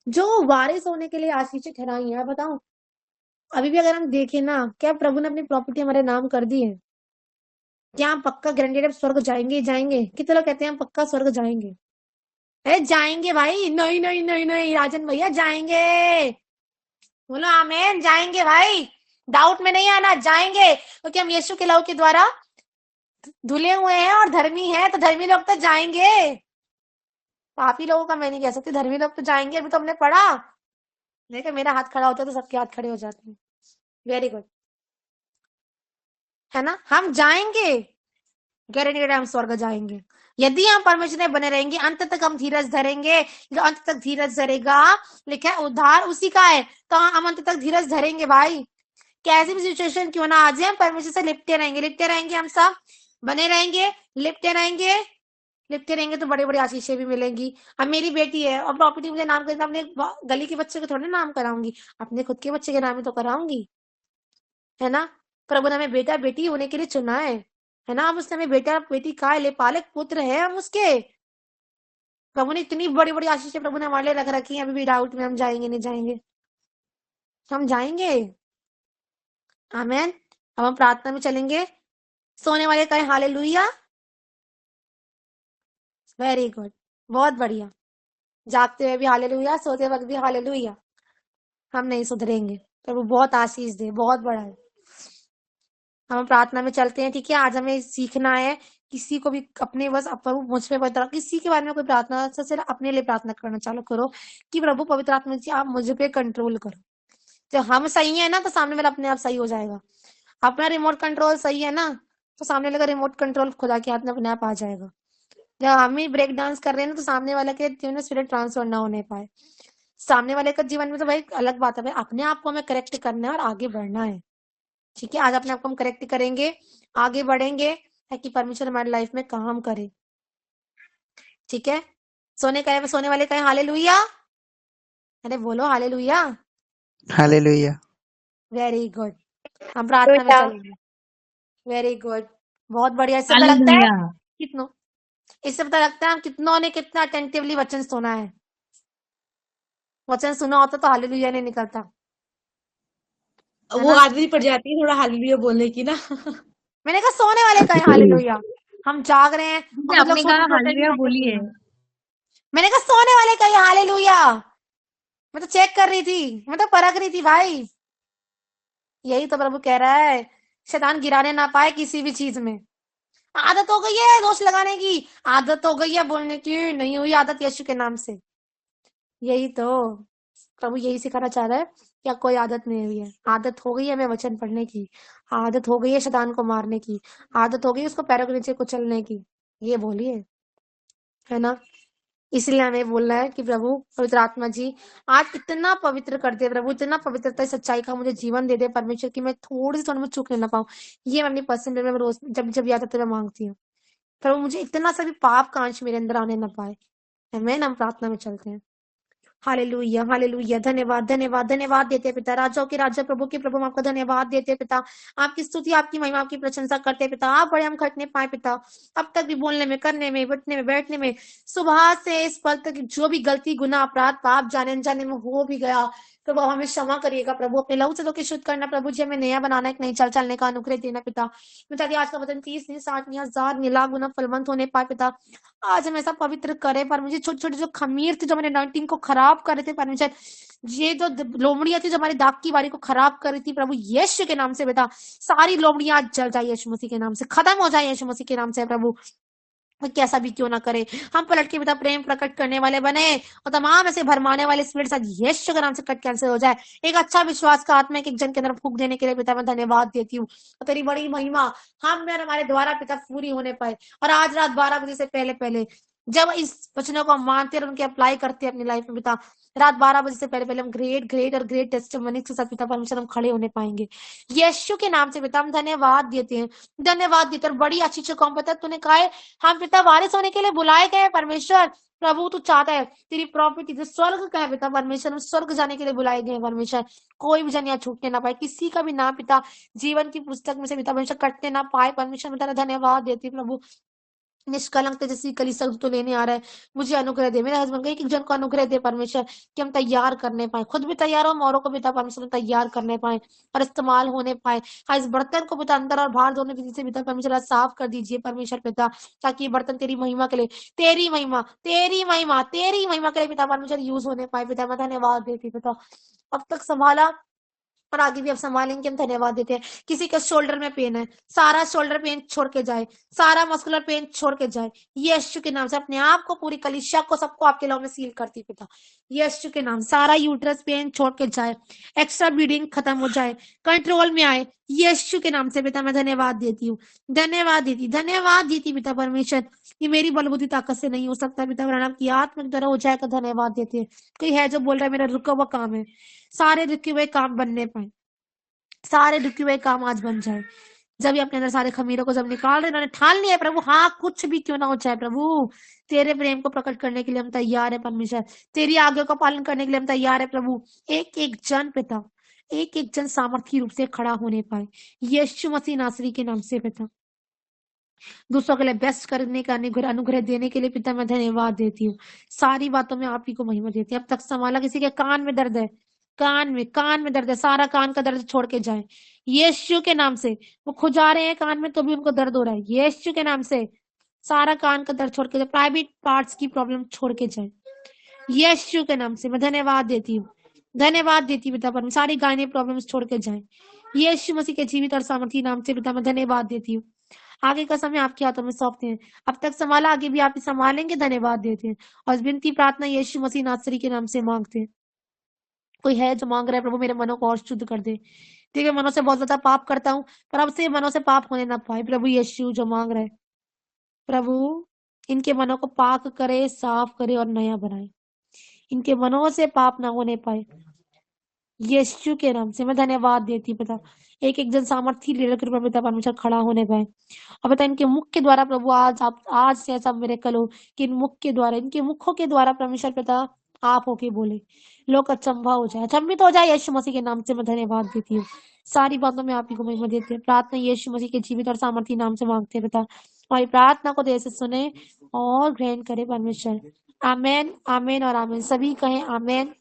जो वारिस होने के लिए आशीषें ठहराई है, बताओ अभी भी अगर हम देखें ना, क्या प्रभु ने अपनी प्रॉपर्टी हमारे नाम कर दी है? क्या हम पक्का गारंटेड स्वर्ग जाएंगे ही जाएंगे? कितने लोग कहते हैं हम पक्का स्वर्ग जाएंगे? अरे जाएंगे भाई, नहीं नहीं नहीं नहीं राजन भैया, जाएंगे। बोलो आमेन, जाएंगे भाई, डाउट में नहीं आना, जाएंगे, क्योंकि हम यीशु के लहू के द्वारा धुले हुए हैं और धर्मी हैं, तो धर्मी लोग तो जाएंगे। पापी लोगों का मैं नहीं कह सकती, धर्मी लोग तो जाएंगे। अभी तो हमने पढ़ा, देखो मेरा हाथ खड़ा होता है तो सबके हाथ खड़े हो जाते हैं। वेरी गुड, है ना, हम जाएंगे, गारंटेड हम स्वर्ग जाएंगे यदि हम परमेश्वर में बने रहेंगे। अंत तक हम धीरज धरेंगे, जो अंत तक धीरज धरेगा, लिखा है उद्धार उसी का है, तो हम अंत तक धीरज धरेंगे भाई। कैसी भी सिचुएशन क्यों ना आ जाए, हम परमेश्वर से लिपटे रहेंगे, हम सब बने रहेंगे, लिपटे रहेंगे तो बड़े बड़े आशीषें भी मिलेंगी। अब मेरी बेटी है और प्रॉपर्टी मुझे नाम करना, अपने गली के बच्चे को थोड़ी नाम कराऊंगी, अपने खुद के बच्चे के नाम ही तो कराऊंगी, है ना। प्रभु ने हमें बेटा बेटी होने के लिए चुना है ना। अब उसने हमें बेटा बेटी कहा है, ले पालक पुत्र है हम उसके। प्रभु ने इतनी बड़ी बड़ी आशीषें प्रभु ने हमारे लिए रख रखी है, अभी भी डाउट में हम जाएंगे नहीं जाएंगे? हम जाएंगे, आमेन। अब हम प्रार्थना में चलेंगे। सोने वाले कहें हालेलुया। वेरी गुड, बहुत बढ़िया। जागते हुए भी हालेलुया, सोते वक्त भी हालेलुया। हम नहीं सुधरेंगे, प्रभु बहुत आशीष दे, बहुत बड़ा है। हम प्रार्थना में चलते हैं, ठीक है। आज हमें सीखना है, किसी को भी अपने बस प्रभु मुझ पे पवित्र, किसी के बारे में कोई प्रार्थना से सिर्फ अपने लिए प्रार्थना करना चालू करो कि प्रभु पवित्र आत्मा जी आप मुझ पे कंट्रोल करो। जब हम सही है ना तो सामने वाला अपने आप सही हो जाएगा। अपना रिमोट कंट्रोल सही है ना तो सामने वाले का रिमोट कंट्रोल खुदा के हाथ में अपने आप आ जाएगा। जब हम ही ब्रेक डांस कर रहे हैं ना तो सामने वाले के जीवन में स्पिरिट ट्रांसफर ना होने पाए। सामने वाले का जीवन में तो भाई अलग बात है, भाई अपने आप को हमें करेक्ट करना है और आगे बढ़ना है, ठीक है। आज अपने आप को हम करेक्ट करेंगे, आगे बढ़ेंगे, ताकि परमेश्वर हमारी लाइफ में काम करे, ठीक है। सोने वाले कहें हालेलुया। अरे बोलो हालेलुया। हालेलुया। वेरी गुड, हम प्रार्थना में चलेंगे। वेरी गुड, बहुत बढ़िया। इससे पता लगता है कितनों, इससे पता लगता है हम कितनों ने कितना अटेंटिवली वचन सुना है। वचन सुना होता तो हालेलुया नहीं निकलता, वो आदत ही पड़ जाती है थोड़ा हालेलुया बोलने की ना। मैंने कहा सोने वाले कहें हालेलुया। हम जाग रहे हैं, आपने कहा हालेलुया बोलिए। मैंने कहा सोने वाले कहें हालेलुया। मैं तो चेक कर रही थी, मैं तो परख रही थी भाई। यही तो प्रभु कह रहा है, शैतान गिराने ना पाए किसी भी चीज में। आदत हो गई है दोष लगाने की, आदत हो गई है बोलने की, नहीं हुई आदत यीशु के नाम से। यही तो प्रभु यही सिखाना चाह रहा है कि कोई आदत नहीं हुई है, आदत हो गई है हमें वचन पढ़ने की, आदत हो गई है शैतान को मारने की, आदत हो गई उसको पैरों के नीचे कुचलने की। ये बोलिए, है ना। इसलिए हमें बोलना है कि प्रभु पवित्र आत्मा जी आज इतना पवित्र कर दे प्रभु, इतना पवित्रता सच्चाई का मुझे जीवन दे दे परमेश्वर, की मैं थोड़ी सी में चूक लेना पाऊं। ये मैं अपनी पर्सनल में रोज जब जब याद आता है मैं मांगती हूँ, प्रभु मुझे इतना सा भी पाप का अंश मेरे अंदर आने ना पाए। आमीन। हम प्रार्थना में चलते हैं। हालेलुया हालेलुया, धन्यवाद धन्यवाद धन्यवाद देते पिता, राजाओं के राजा प्रभु के प्रभु, आपका धन्यवाद देते पिता। आपकी स्तुति आपकी महिमा आपकी प्रशंसा करते पिता। आप बड़े हम घटने पाए पिता, अब तक भी बोलने में, करने में, बैठने में, बैठने में, सुबह से इस पल तक जो भी गलती गुनाह अपराध पाप जाने अनजाने में हो भी गया प्रभु हमें क्षमा करिएगा प्रभु। अपने लहू से धो के शुद्ध करना प्रभु जी, हमें नया बनाना, एक नई चाल चलने का अनुग्रह देना पिता। ताकि आज का वचन 30 नहीं 60 नहीं 1000 नहीं लाख गुना फलवंत होने पाए पिता। आज हम ऐसा पवित्र करे पर मुझे छोटे छोटे जो खमीर थे जो हमारे अनॉइंटिंग को खराब कर रहे थे परमेश्वर, ये जो लोमड़ियां थी जो हमारी दाग की बारी को खराब कर रही थी प्रभु यीशु के नाम से बेटा, सारी लोमड़ियां आज जल जाए यीशु मसीह के नाम से, खत्म हो जाए यीशु मसीह के नाम से प्रभु। कैसा भी क्यों ना करे, हम पलट के बेटा प्रेम प्रकट करने वाले बने और तमाम ऐसे भरमाने वाले स्पिरिट आज यीशु के नाम से कट कैंसिल हो जाए। एक अच्छा विश्वास का आत्मा एक जन के अंदर फूंक देने के लिए पिता मैं धन्यवाद देती हूँ। और तेरी बड़ी महिमा हम में हमारे द्वारा पिता पूरी होने पाए। और आज रात 12 बजे से पहले पहले जब इस वचनों को हम मानते हैं और उनके अप्लाई करते हैं अपनी लाइफ में पिता, रात 12 बजे से पहले पहले हम ग्रेट और ग्रेट टेस्टिमनी के साथ पिता परमेश्वर हम खड़े होने पाएंगे। यीशु के नाम से पिता हम धन्यवाद देते हैं, धन्यवाद देते हैं। और बड़ी अच्छी चीज कौन पता है, तूने कहा है हम पिता वारिस होने के लिए बुलाए गए हैं परमेश्वर। प्रभु तू चाहता है तेरी प्रॉपर्टी जो स्वर्ग का है पिता परमेश्वर, हम स्वर्ग जाने के लिए बुलाए गए हैं परमेश्वर। कोई भी जन यहाँ छूटने ना पाए, किसी का भी नाम पिता जीवन की पुस्तक में से पिता परमेश्वर कटने ना पाए परमेश्वर। मैं तेरा धन्यवाद देती हूँ प्रभु। निष्कलंक तेजस्वी कलीसिया तो लेने आ रहा है, मुझे अनुग्रह दे, मेरे हस्बैंड को एक एक जन को अनुग्रह दे परमेश्वर, कि हम तैयार करने पाए, खुद भी तैयार हो, औरों को पिता परमेश्वर तैयार करने पाए और इस्तेमाल होने पाए। हाँ, इस बर्तन को पिता अंदर और बाहर दोनों विधि से पिता परमेश्वर आज साफ कर दीजिए परमेश्वर पिता, ताकि ये बर्तन तेरी महिमा के लिए, तेरी महिमा तेरी महिमा के लिए पिता परमेश्वर यूज होने पाए पिता। मैं धन्यवाद देती पिता, अब तक संभाला और आगे भी अब संभालेंगे, हम धन्यवाद देते हैं। किसी के शोल्डर में पेन है, सारा शोल्डर पेन छोड़ के जाए, सारा मस्कुलर पेन छोड़ के जाए यीशु के नाम से। अपने आप को, पूरी कलीसिया को, सबको आपके लौ में सील करती पिता यीशु के नाम। सारा यूट्रस पेन छोड़ के जाए, एक्स्ट्रा ब्लीडिंग खत्म हो जाए, कंट्रोल में आए यीशु के नाम से पिता। मैं धन्यवाद देती हूँ, धन्यवाद देती पिता परमेश्वर। ये मेरी बलबुद्धि ताकत से नहीं हो सकता पिता, वरना आपकी आत्मा के द्वारा हो जाएगा। धन्यवाद देते हैं। कोई है जो बोल रहा है मेरा रुका हुआ काम है, सारे रुके हुए काम बनने पाए, सारे रुके हुए काम आज बन जाए। जब ये अपने अंदर सारे खमीरों को जब निकाल रहे, उन्होंने ठान लिया प्रभु, हाँ कुछ भी क्यों ना हो जाए प्रभु, तेरे प्रेम को प्रकट करने के लिए हम तैयार है परमेश्वर, तेरी आज्ञा का पालन करने के लिए हम तैयार है प्रभु। एक एक जन पिता, एक एक जन सामर्थ्य रूप से खड़ा होने पाए यीशु मसीह नासरी के नाम से पिता। दूसरों के लिए बेस्ट करने का अनुग्रह देने के लिए पिता मैं धन्यवाद देती हूँ। सारी बातों में आप ही को महिमा देती हूँ। अब तक संभाला, किसी के कान में दर्द है, कान में दर्द है, सारा कान का दर्द छोड़ के जाए यीशु के नाम से। वो खुजा रहे हैं कान में तो भी उनको दर्द हो रहा है यीशु के नाम से। सारा कान का दर्द छोड़ के जाए, प्राइवेट पार्ट्स की प्रॉब्लम छोड़ के जाए यीशु के नाम से। मैं धन्यवाद देती हूँ, धन्यवाद देती पिता पर, सारी गायने प्रॉब्लम्स छोड़ के जाए यीशु मसीह के जीवित और सामर्थी नाम से पिता। मैं धन्यवाद देती हूँ। आगे का समय आपके हाथों में सौंपते हैं, अब तक संभाला, आगे भी आप ही संभालेंगे। धन्यवाद देते हैं और विनती प्रार्थना यीशु मसीह नासरी के नाम से मांगते हैं। कोई है जो मांग रहा है प्रभु मेरे मनों को और शुद्ध कर दे, ठीक है, मनों से बहुत ज्यादा पाप करता हूँ, पर अब से मनों से पाप होने ना पाए प्रभु। यीशु जो मांग रहा है प्रभु, इनके मनों को पाक करे, साफ करे और नया बनाए, इनके मनों से पाप ना होने पाए यीशु के नाम से। मैं धन्यवाद देती पिता, एक एक जन सामर्थ्य लेकर कृपा पिता परमेश्वर खड़ा होने पाए और पिता इनके मुख के द्वारा प्रभु आज से ऐसा मेरे कल हो कि इन मुख के द्वारा, इनके मुखों के द्वारा परमेश्वर पिता आप होके बोले, लोग अचंभा हो जाए, अचंभित हो जाए यीशु मसीह के नाम से। मैं धन्यवाद देती हूँ, सारी बातों में आप ही को महिमा देते हैं। प्रार्थना यीशु मसीह के जीवित और सामर्थ्य नाम से मांगते हैं पिता, हमारी प्रार्थना को देर से सुने और ग्रहण करे परमेश्वर। आमेन, आमेन और आमेन। सभी कहें आमेन,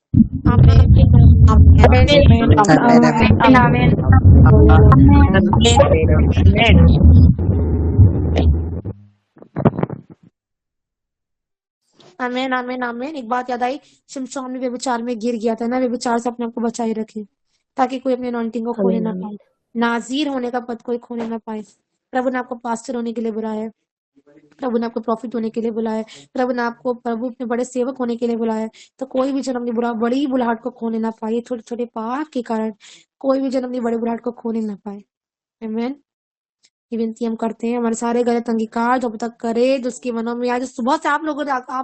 आमेन, आमेन, आमेन, आमेन। एक बात याद आई, शिमशोन भी व्यभिचार में गिर गया था ना, व्यभिचार से अपने आप को बचाए रखे, ताकि कोई अपने अनॉइंटिंग को खोने ना पाए, नाजीर होने का पद कोई खोने ना पाए। प्रभु ने आपको पास्टर होने के लिए बुलाया है, प्रभु ने आपको प्रॉफिट होने के लिए बुलाया है, प्रभु ने आपको प्रभु अपने बड़े सेवक होने के लिए बुलाया है। तो कोई भी जन अपनी बड़ी बुलाहट को खोने ना पाए, छोटे छोटे पाप के कारण कोई भी जन अपनी बड़ी बुलाहट को खोने ना पाए। आमीन। ये विनती हम करते हैं, हमारे सारे गलत अंगीकार जो अब तक करे, जो उसके मनों में आज सुबह से आप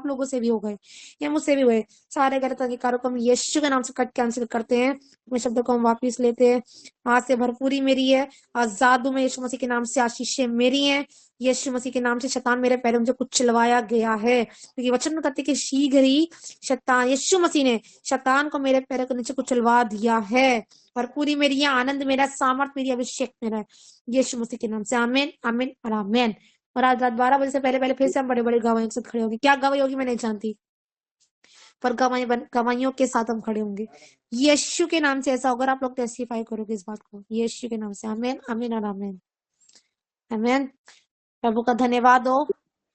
लोगों से भी हो गए या मुझसे भी हुए, सारे गलत अंगीकारों को हम यीशु के नाम से कट कैंसिल करते हैं। अपने शब्दों को हम वापिस लेते हैं। आज से भरपूरी मेरी है, आजाद हूं मैं यीशु मसीह के नाम से, आशीषें मेरी हैं यीशु मसीह के नाम से। शैतान मेरे पैरों में कुछ चिलवाया गया है, क्योंकि वचन में कहते कि शीघ्र ही शैतान, यीशु मसीह ने शैतान को मेरे पैरों के नीचे कुचलवा दिया है। भरपूरी मेरी है, आनंद मेरा, सामर्थ मेरी, अभिषेक मेरा है यीशु मसीह के नाम से। आमीन, आमीन और आमीन। और आज रात 12 बजे से पहले फिर से हम बड़े बड़े गवाहियों के साथ खड़े होंगे। क्या गवाही होगी मैं नहीं जानती, पर गवाहियों के साथ हम खड़े होंगे यीशु के नाम से। ऐसा होगा, आप लोग टेस्टिफाई करोगे इस बात को यीशु के नाम से। आमीन, आमीन और आमीन, आमीन। प्रभु का धन्यवाद हो,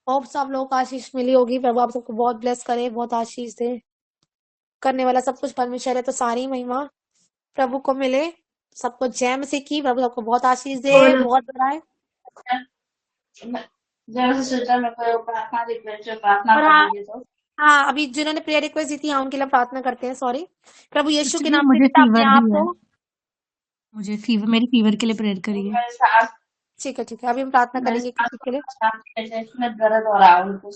होप सब लोगों को आशीष मिली होगी। प्रभु आप सबको बहुत ब्लेस करे, बहुत आशीष दे। करने वाला सब कुछ परमेश्वर है, तो सारी महिमा प्रभु को मिले। सबको जय मसीह की। प्रभु सबको बहुत आशीष दे, बहुत बढ़ाए। हाँ, अभी जिन्होंने प्रेयर रिक्वेस्ट दी थी, हाँ उनके लिए प्रार्थना करते हैं। सॉरी, प्रभु यीशु के नाम से मुझे पिता अपने फीवर आप भी है, को, मुझे फीवर, मेरी फीवर के लिए प्रेयर करिए। ठीक है, ठीक है, अभी हम प्रार्थना करेंगे किसी के लिए। दर्द हो रहा है उनको।